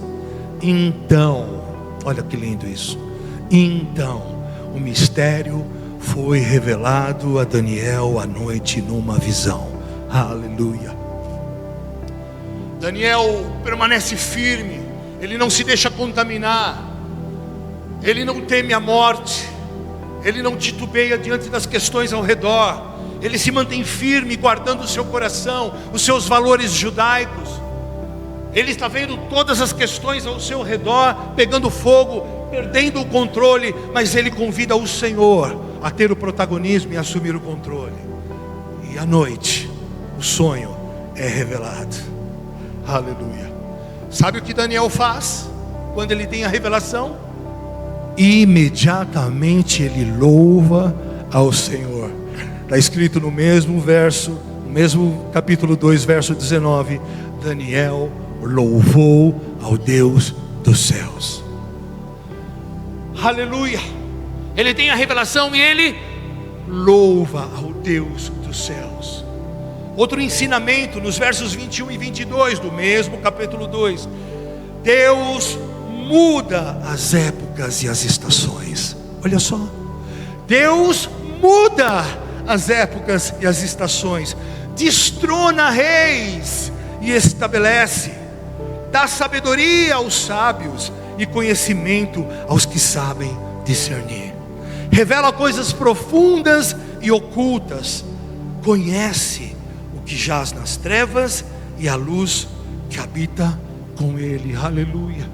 Então, olha que lindo isso. Então, o mistério foi revelado a Daniel à noite numa visão. Aleluia. Daniel permanece firme, ele não se deixa contaminar, ele não teme a morte, ele não titubeia diante das questões ao redor, ele se mantém firme, guardando o seu coração, os seus valores judaicos. Ele está vendo todas as questões ao seu redor pegando fogo, perdendo o controle, mas ele convida o Senhor a ter o protagonismo e assumir o controle. E à noite, o sonho é revelado. Aleluia. Sabe o que Daniel faz quando ele tem a revelação? Imediatamente ele louva ao Senhor. Está escrito no mesmo verso, no mesmo capítulo 2, verso 19: Daniel louvou ao Deus dos céus. Aleluia. Ele tem a revelação e ele louva ao Deus dos céus. Outro ensinamento nos versos 21 e 22 do mesmo capítulo 2: Deus muda as épocas e as estações. Olha só, Deus muda as épocas e as estações, destrona reis e estabelece, dá sabedoria aos sábios e conhecimento aos que sabem discernir, revela coisas profundas e ocultas, conhece o que jaz nas trevas e a luz que habita com ele. Aleluia,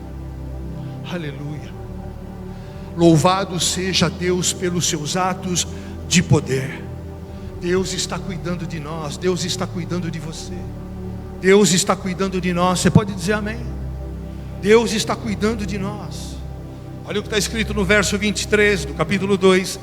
aleluia. Louvado seja Deus pelos seus atos de poder. Deus está cuidando de nós, Deus está cuidando de você, Deus está cuidando de nós. Você pode dizer amém? Deus está cuidando de nós. Olha o que está escrito no verso 23 do capítulo 2: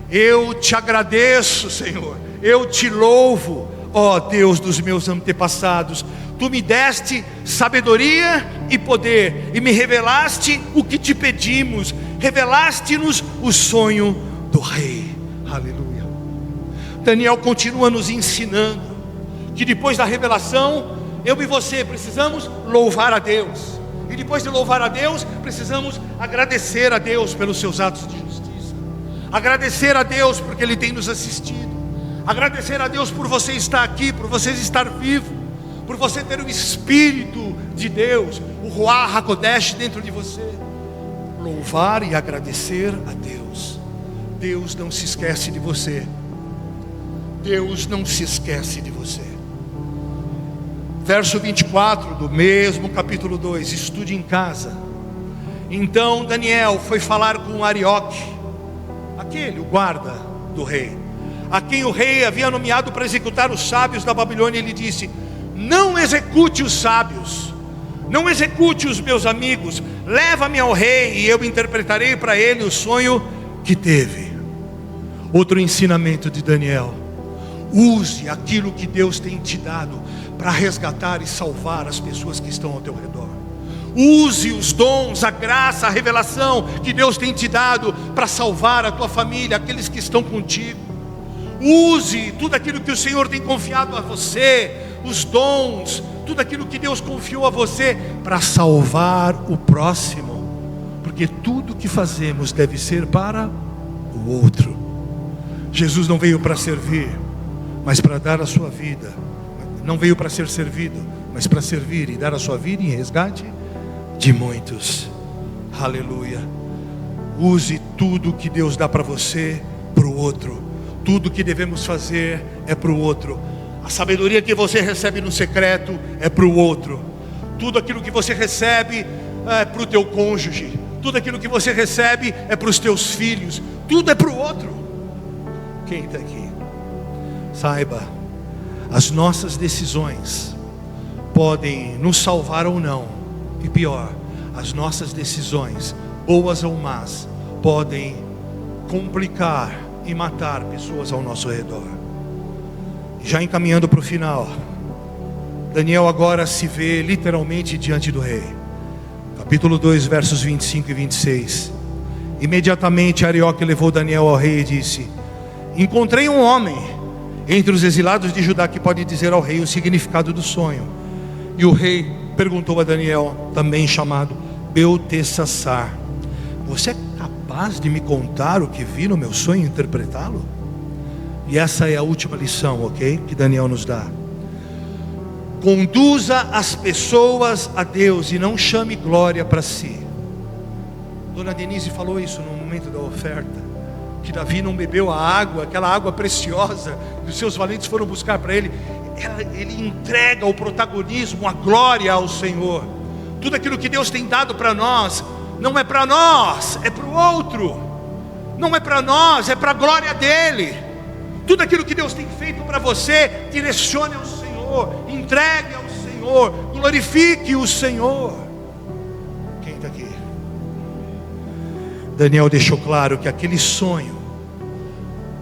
Eu te agradeço, Senhor, eu te louvo, ó Deus dos meus antepassados. Tu me deste sabedoria e poder, e me revelaste o que te pedimos, revelaste-nos o sonho do rei. Aleluia. Daniel continua nos ensinando que depois da revelação, eu e você precisamos louvar a Deus, e depois de louvar a Deus, precisamos agradecer a Deus pelos seus atos de justiça, agradecer a Deus porque Ele tem nos assistido, agradecer a Deus por você estar aqui, por você estar vivo, por você ter o Espírito de Deus, o Ruach HaKodesh dentro de você. Louvar e agradecer a Deus. Deus não se esquece de você. Deus não se esquece de você. Verso 24 do mesmo capítulo 2, estude em casa. Então Daniel foi falar com Arioque, o guarda do rei, a quem o rei havia nomeado para executar os sábios da Babilônia. Ele disse: não execute os sábios, não execute os meus amigos, leva-me ao rei e eu interpretarei para ele o sonho que teve. Outro ensinamento de Daniel: use aquilo que Deus tem te dado para resgatar e salvar as pessoas que estão ao teu redor. Use os dons, a graça, a revelação que Deus tem te dado para salvar a tua família, aqueles que estão contigo. Use tudo aquilo que o Senhor tem confiado a você, os dons, tudo aquilo que Deus confiou a você para salvar o próximo, porque tudo que fazemos deve ser para o outro. Jesus não veio para servir, mas para dar a sua vida. Não veio para ser servido, mas para servir e dar a sua vida em resgate de muitos. Aleluia. Use tudo que Deus dá para você para o outro. Tudo que devemos fazer é para o outro. A sabedoria que você recebe no secreto é para o outro. Tudo aquilo que você recebe é para o teu cônjuge. Tudo aquilo que você recebe é para os teus filhos. Tudo é para o outro. Quem está aqui? Saiba, as nossas decisões podem nos salvar ou não. E pior, as nossas decisões, boas ou más, podem complicar e matar pessoas ao nosso redor. Já encaminhando para o final, Daniel agora se vê literalmente diante do rei. Capítulo 2, versos 25 e 26. Imediatamente Arioque levou Daniel ao rei e disse: encontrei um homem entre os exilados de Judá que pode dizer ao rei o significado do sonho. E o rei perguntou a Daniel, também chamado Beltesassar: você é capaz de me contar o que vi no meu sonho e interpretá-lo? E essa é a última lição, ok? Que Daniel nos dá. Conduza as pessoas a Deus e não chame glória para si. Dona Denise falou isso no momento da oferta, que Davi não bebeu a água, aquela água preciosa que os seus valentes foram buscar para ele. Ele entrega o protagonismo, a glória ao Senhor. Tudo aquilo que Deus tem dado para nós, não é para nós, é para o outro. Não é para nós, é para a glória dele. Tudo aquilo que Deus tem feito para você, direcione ao Senhor, entregue ao Senhor, glorifique o Senhor. Quem está aqui? Daniel deixou claro que aquele sonho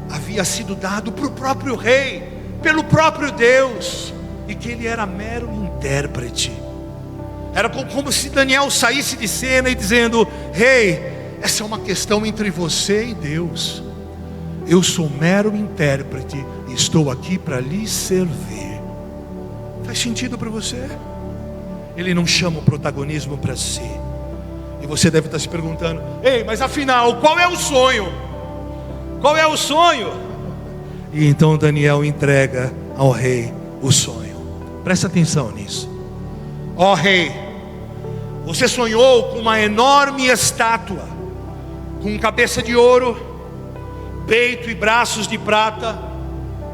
havia sido dado para o próprio rei, pelo próprio Deus, e que ele era mero intérprete. Era como se Daniel saísse de cena e dizendo: rei, essa é uma questão entre você e Deus. Eu sou mero intérprete e estou aqui para lhe servir. Faz sentido para você? Ele não chama o protagonismo para si. E você deve estar se perguntando: ei, mas afinal, qual é o sonho? Qual é o sonho? E então Daniel entrega ao rei o sonho. Presta atenção nisso. Ó rei, você sonhou com uma enorme estátua, com cabeça de ouro, peito e braços de prata,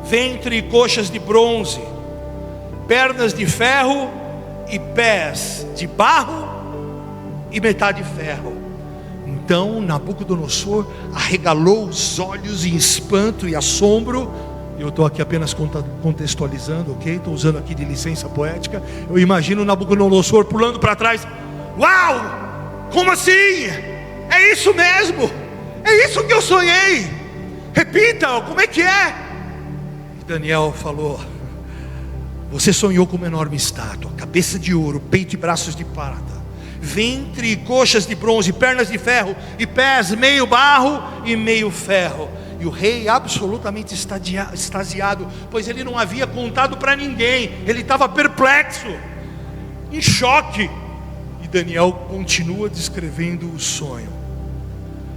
ventre e coxas de bronze, pernas de ferro e pés de barro e metade ferro. Então Nabucodonosor arregalou os olhos em espanto e assombro. Eu estou aqui apenas contextualizando, ok? Estou usando aqui de licença poética. Eu imagino Nabucodonosor pulando para trás. Uau! Como assim? É isso mesmo? É isso que eu sonhei? Repita, como é que é? E Daniel falou: você sonhou com uma enorme estátua, cabeça de ouro, peito e braços de prata, ventre e coxas de bronze, pernas de ferro e pés meio barro e meio ferro. E o rei absolutamente extasiado, pois ele não havia contado para ninguém. Ele estava perplexo, em choque. E Daniel continua descrevendo o sonho.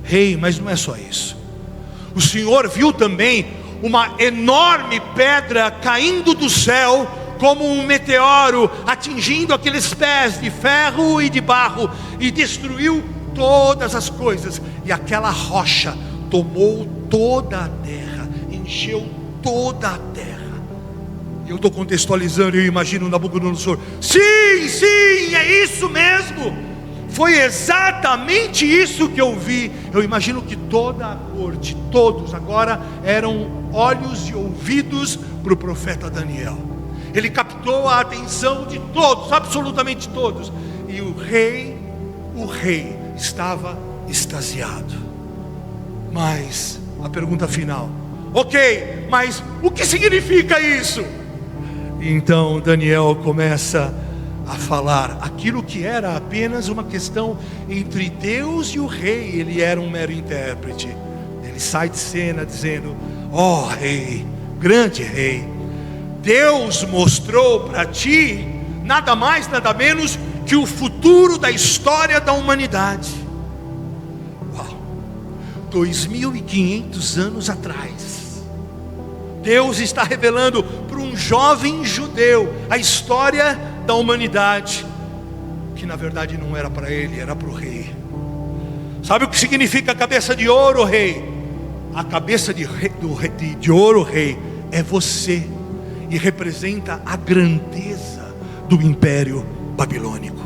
Rei, mas não é só isso. O Senhor viu também uma enorme pedra caindo do céu, como um meteoro, atingindo aqueles pés de ferro e de barro, e destruiu todas as coisas. E aquela rocha tomou toda a terra, encheu toda a terra. Eu estou contextualizando, eu imagino Nabucodonosor: sim, sim, é isso mesmo. Foi exatamente isso que eu vi. Eu imagino que toda a corte, todos agora eram olhos e ouvidos para o profeta Daniel. Ele captou a atenção de todos, absolutamente todos. E o rei estava extasiado. Mas a pergunta final: ok, mas o que significa isso? Então Daniel começa a falar aquilo que era apenas uma questão entre Deus e o rei. Ele era um mero intérprete. Ele sai de cena dizendo: ó rei, grande rei, Deus mostrou para ti nada mais, nada menos que o futuro da história da humanidade. Uau! 2500 anos atrás, Deus está revelando para um jovem judeu a história da humanidade, que na verdade não era para ele, era para o rei. Sabe o que significa a cabeça de ouro, rei? A cabeça de ouro, rei, é você, e representa a grandeza do império babilônico.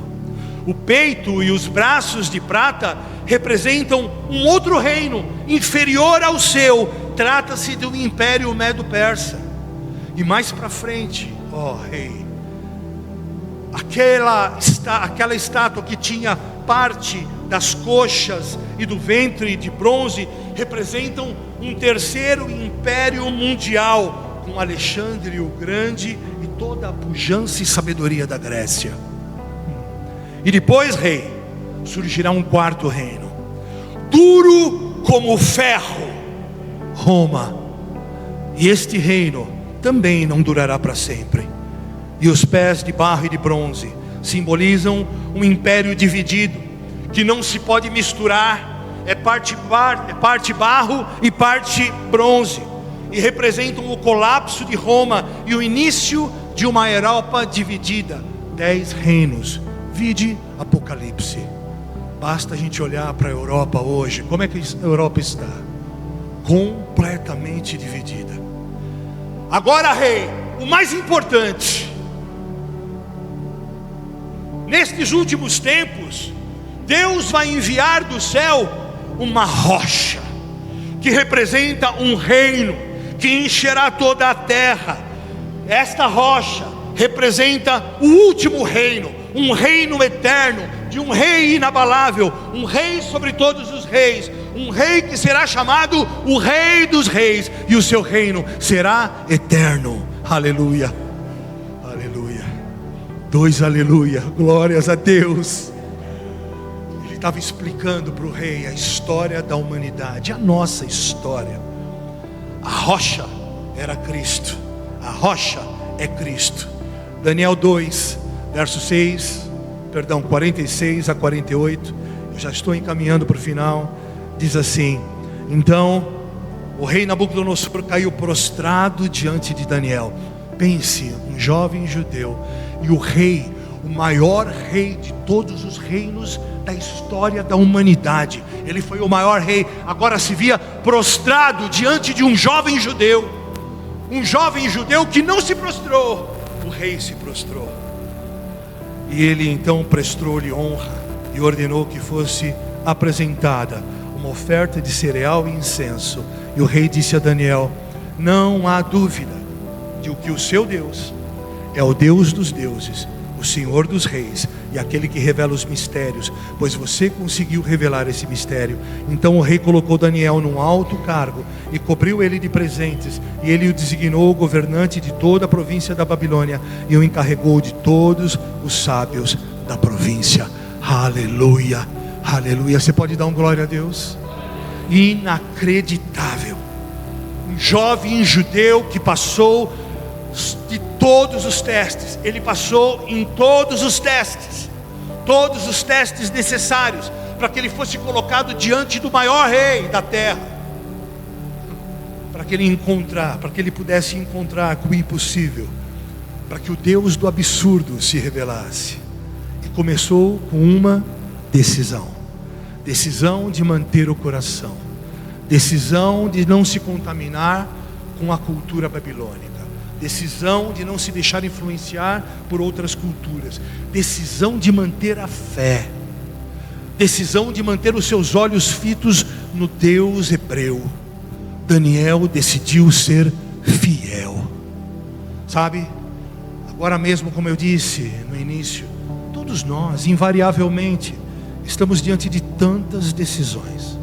O peito e os braços de prata representam um outro reino inferior ao seu. Trata-se do império medo-persa. E mais para frente, ó rei, aquela estátua que tinha parte das coxas e do ventre de bronze representam um terceiro império mundial, com Alexandre o Grande e toda a pujança e sabedoria da Grécia. E depois, rei, surgirá um quarto reino, duro como ferro, Roma. E este reino também não durará para sempre. E os pés de barro e de bronze simbolizam um império dividido, que não se pode misturar, é parte barro e parte bronze, e representam o colapso de Roma e o início de uma Europa dividida. 10 reinos. Vide Apocalipse. Basta a gente olhar para a Europa hoje. Como é que a Europa está? Completamente dividida. Agora, rei, o mais importante: nestes últimos tempos, Deus vai enviar do céu uma rocha, que representa um reino que encherá toda a terra. Esta rocha representa o último reino, um reino eterno, de um rei inabalável, um rei sobre todos os reis, um rei que será chamado o Rei dos Reis, e o seu reino será eterno. Aleluia, aleluia, 2 aleluia, glórias a Deus. Ele estava explicando para o rei a história da humanidade, a nossa história. A rocha era Cristo, a rocha é Cristo. Daniel 2, verso 46 a 48, eu já estou encaminhando para o final. Diz assim: então o rei Nabucodonosor caiu prostrado diante de Daniel. Pense, um jovem judeu, e o rei, o maior rei de todos os reinos da história da humanidade, ele foi o maior rei, agora se via prostrado diante de um jovem judeu que não se prostrou. O rei se prostrou, e ele então prestou-lhe honra e ordenou que fosse apresentada uma oferta de cereal e incenso. E o rei disse a Daniel: não há dúvida de que o seu Deus é o Deus dos deuses, o Senhor dos reis, e aquele que revela os mistérios, pois você conseguiu revelar esse mistério. Então o rei colocou Daniel num alto cargo e cobriu ele de presentes, e ele o designou governante de toda a província da Babilônia, e o encarregou de todos os sábios da província. Aleluia, aleluia. Você pode dar um glória a Deus? Inacreditável. Um jovem judeu que passou de todos os testes. Ele passou em todos os testes necessários para que ele fosse colocado diante do maior rei da terra, para que ele pudesse encontrar com o impossível, para que o Deus do absurdo se revelasse. E começou com uma decisão de manter o coração, decisão de não se contaminar com a cultura babilônica, decisão de não se deixar influenciar por outras culturas, decisão de manter a fé, decisão de manter os seus olhos fitos no Deus hebreu. Daniel decidiu ser fiel. Sabe, agora mesmo, como eu disse no início, todos nós, invariavelmente, estamos diante de tantas decisões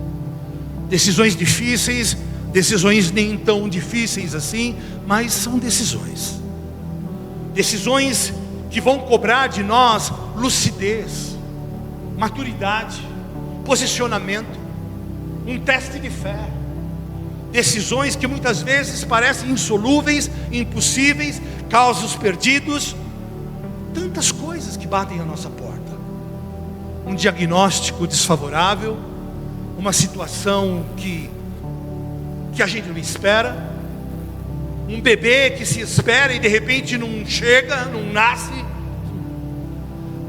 difíceis, decisões nem tão difíceis assim, mas são decisões que vão cobrar de nós lucidez, maturidade, posicionamento, um teste de fé. Decisões que muitas vezes parecem insolúveis, impossíveis, causos perdidos, tantas coisas que batem à nossa porta. Um diagnóstico desfavorável, uma situação que a gente não espera, um bebê que se espera e de repente não chega, não nasce,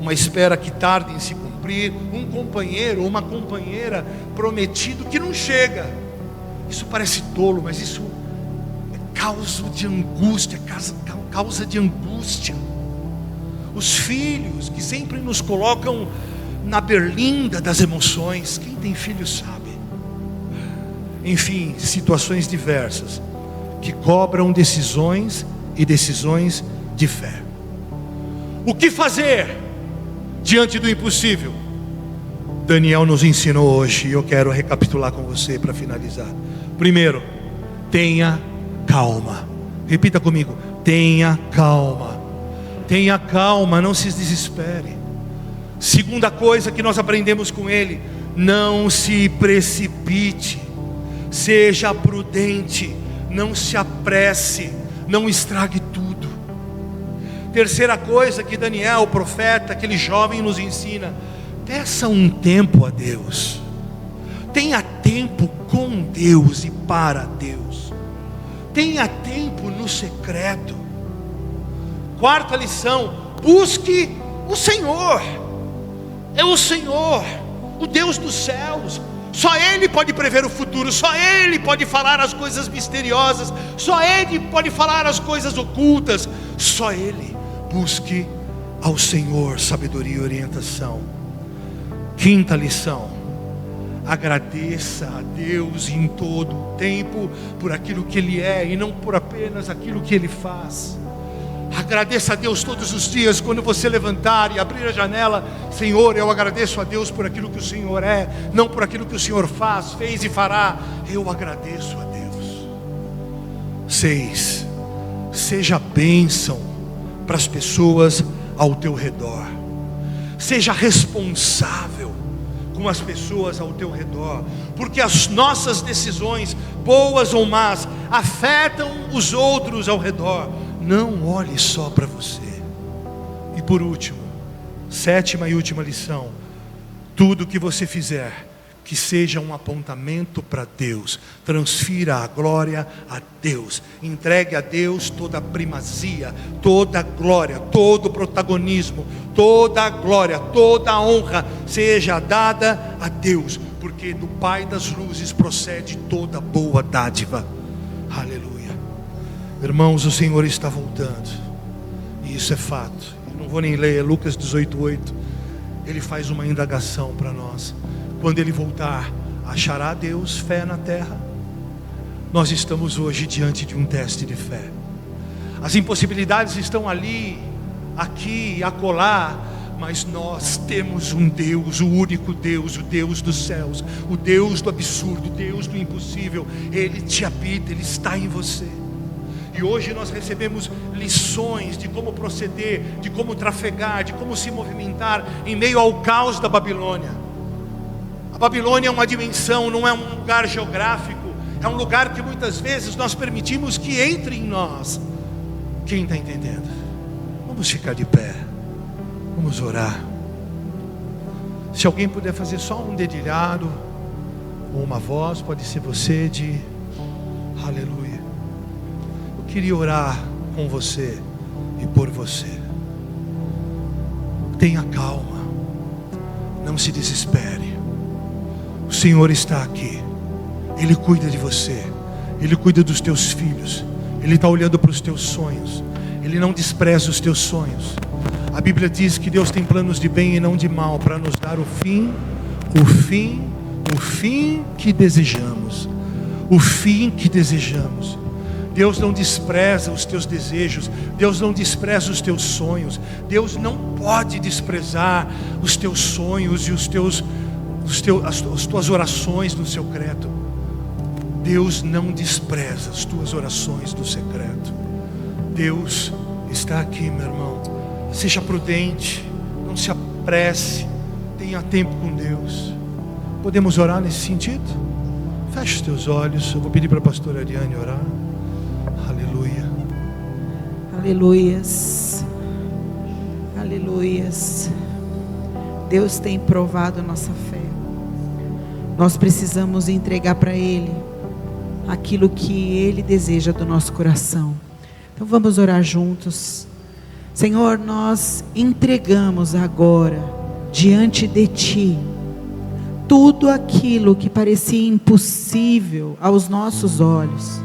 uma espera que tarda em se cumprir, descobrir um companheiro ou uma companheira prometido que não chega. Isso parece tolo, mas isso é causa de angústia, causa de angústia. Os filhos que sempre nos colocam na berlinda das emoções. Quem tem filho sabe. Enfim, situações diversas que cobram decisões e decisões de fé. O que fazer diante do impossível? Daniel nos ensinou hoje, e eu quero recapitular com você para finalizar. Primeiro, tenha calma. Repita comigo: tenha calma. Tenha calma, não se desespere. Segunda coisa que nós aprendemos com ele: não se precipite. Seja prudente, não se apresse, não estrague tudo. Terceira coisa que Daniel, o profeta, aquele jovem, nos ensina: peça um tempo a Deus. Tenha tempo com Deus e para Deus. Tenha tempo no secreto. Quarta lição: busque o Senhor. É o Senhor, o Deus dos céus. Só Ele pode prever o futuro, só Ele pode falar as coisas misteriosas, só Ele pode falar as coisas ocultas, só Ele. Busque ao Senhor sabedoria e orientação. Quinta lição: agradeça a Deus em todo o tempo por aquilo que Ele é e não por apenas aquilo que Ele faz. Agradeça a Deus todos os dias, quando você levantar e abrir a janela: Senhor, eu agradeço a Deus por aquilo que o Senhor é, não por aquilo que o Senhor faz, fez e fará. Eu agradeço a Deus. 6. Seja bênção para as pessoas ao teu redor. Seja responsável com as pessoas ao teu redor, porque as nossas decisões, boas ou más, afetam os outros ao redor. Não olhe só para você. E por último, sétima e última lição: tudo que você fizer, que seja um apontamento para Deus. Transfira a glória a Deus. Entregue a Deus toda a primazia, toda a glória, todo o protagonismo, toda a glória, toda a honra seja dada a Deus, porque do Pai das luzes procede toda boa dádiva. Aleluia. Irmãos, o Senhor está voltando, e isso é fato. Eu não vou nem ler, Lucas 18:8. Ele faz uma indagação para nós: quando Ele voltar, achará Deus fé na terra? Nós estamos hoje diante de um teste de fé. As impossibilidades estão ali, aqui e acolá, mas nós temos um Deus, o único Deus, o Deus dos céus, o Deus do absurdo, o Deus do impossível. Ele te habita, Ele está em você. E hoje nós recebemos lições de como proceder, de como trafegar, de como se movimentar em meio ao caos da Babilônia. A Babilônia é uma dimensão, não é um lugar geográfico, é um lugar que muitas vezes nós permitimos que entre em nós. Quem está entendendo? Vamos ficar de pé, vamos orar. Se alguém puder fazer só um dedilhado ou uma voz, pode ser você, de aleluia. Eu queria orar com você e por você. Tenha calma, não se desespere. O Senhor está aqui, Ele cuida de você, Ele cuida dos teus filhos, Ele está olhando para os teus sonhos, Ele não despreza os teus sonhos. A Bíblia diz que Deus tem planos de bem e não de mal, para nos dar o fim que desejamos. O fim que desejamos. Deus não despreza os teus desejos, Deus não despreza os teus sonhos, Deus não pode desprezar os teus sonhos e as tuas orações no secreto. Deus não despreza as tuas orações no secreto. Deus está aqui, meu irmão. Seja prudente, não se apresse, tenha tempo com Deus. Podemos orar nesse sentido? Feche os teus olhos. Eu vou pedir para a pastora Ariane orar. Aleluia. Aleluias. Aleluias. Deus tem provado a nossa fé. Nós precisamos entregar para Ele aquilo que Ele deseja do nosso coração. Então vamos orar juntos. Senhor, nós entregamos agora diante de Ti tudo aquilo que parecia impossível aos nossos olhos,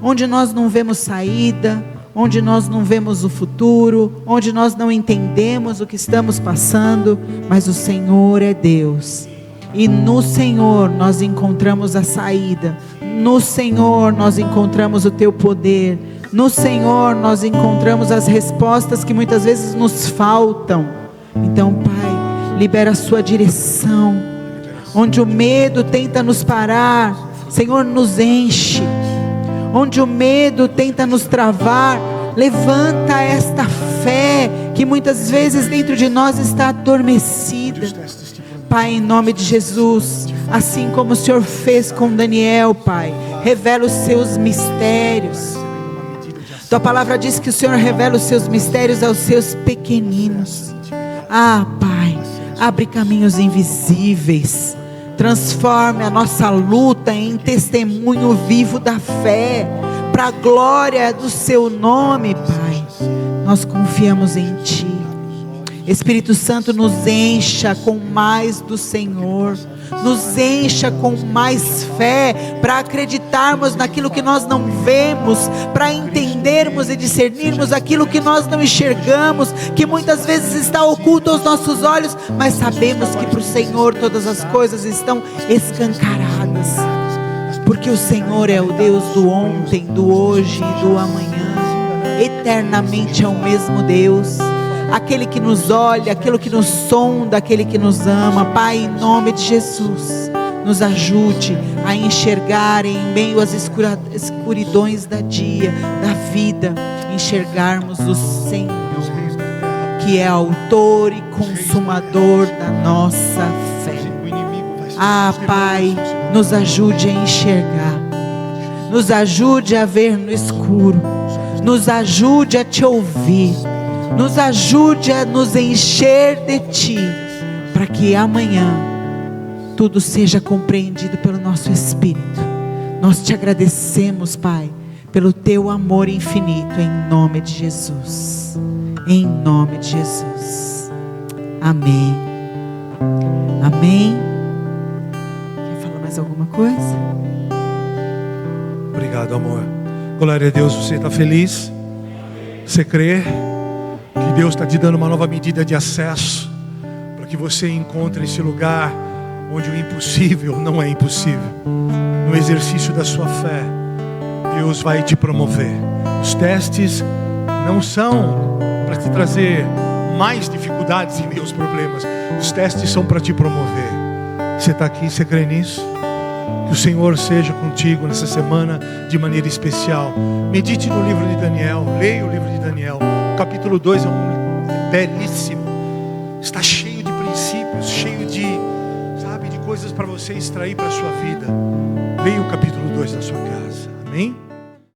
onde nós não vemos saída, onde nós não vemos o futuro, onde nós não entendemos o que estamos passando, mas o Senhor é Deus, e no Senhor nós encontramos a saída, no Senhor nós encontramos o Teu poder, no Senhor nós encontramos as respostas que muitas vezes nos faltam. Então, Pai, libera a Sua direção, onde o medo tenta nos parar, Senhor, nos enche. Onde o medo tenta nos travar, levanta esta fé que muitas vezes dentro de nós está adormecida. Pai, em nome de Jesus, assim como o Senhor fez com Daniel, Pai, revela os seus mistérios. Tua palavra diz que o Senhor revela os seus mistérios aos seus pequeninos. Ah, Pai, abre caminhos invisíveis. Transforme a nossa luta em testemunho vivo da fé, para a glória do Seu nome, Pai. Nós confiamos em Ti. Espírito Santo, nos encha com mais do Senhor, nos encha com mais fé, para acreditarmos naquilo que nós não vemos, para entendermos e discernirmos aquilo que nós não enxergamos, que muitas vezes está oculto aos nossos olhos, mas sabemos que para o Senhor todas as coisas estão escancaradas, porque o Senhor é o Deus do ontem, do hoje e do amanhã, eternamente é o mesmo Deus, aquele que nos olha, aquele que nos sonda, aquele que nos ama. Pai, em nome de Jesus, nos ajude a enxergar em meio às escuridões da vida, enxergarmos o Senhor, que é autor e consumador da nossa fé. Ah, Pai, nos ajude a enxergar, nos ajude a ver no escuro, nos ajude a Te ouvir, nos ajude a nos encher de Ti, para que amanhã tudo seja compreendido pelo nosso Espírito. Nós Te agradecemos, Pai, pelo Teu amor infinito, em nome de Jesus, em nome de Jesus, amém, amém. Quer falar mais alguma coisa? Obrigado, amor. Glória a Deus. Você está feliz? Você crê que Deus está te dando uma nova medida de acesso, para que você encontre esse lugar onde o impossível não é impossível? No exercício da sua fé, Deus vai te promover. Os testes não são para te trazer mais dificuldades em meio aos problemas. Os testes são para te promover. Você está aqui, você crê nisso? Que o Senhor seja contigo nessa semana de maneira especial. Medite no livro de Daniel, leia o livro de Daniel. O capítulo 2 é belíssimo. Está cheio de princípios, cheio de coisas para você extrair para a sua vida. Leia o capítulo 2 da sua casa. Amém?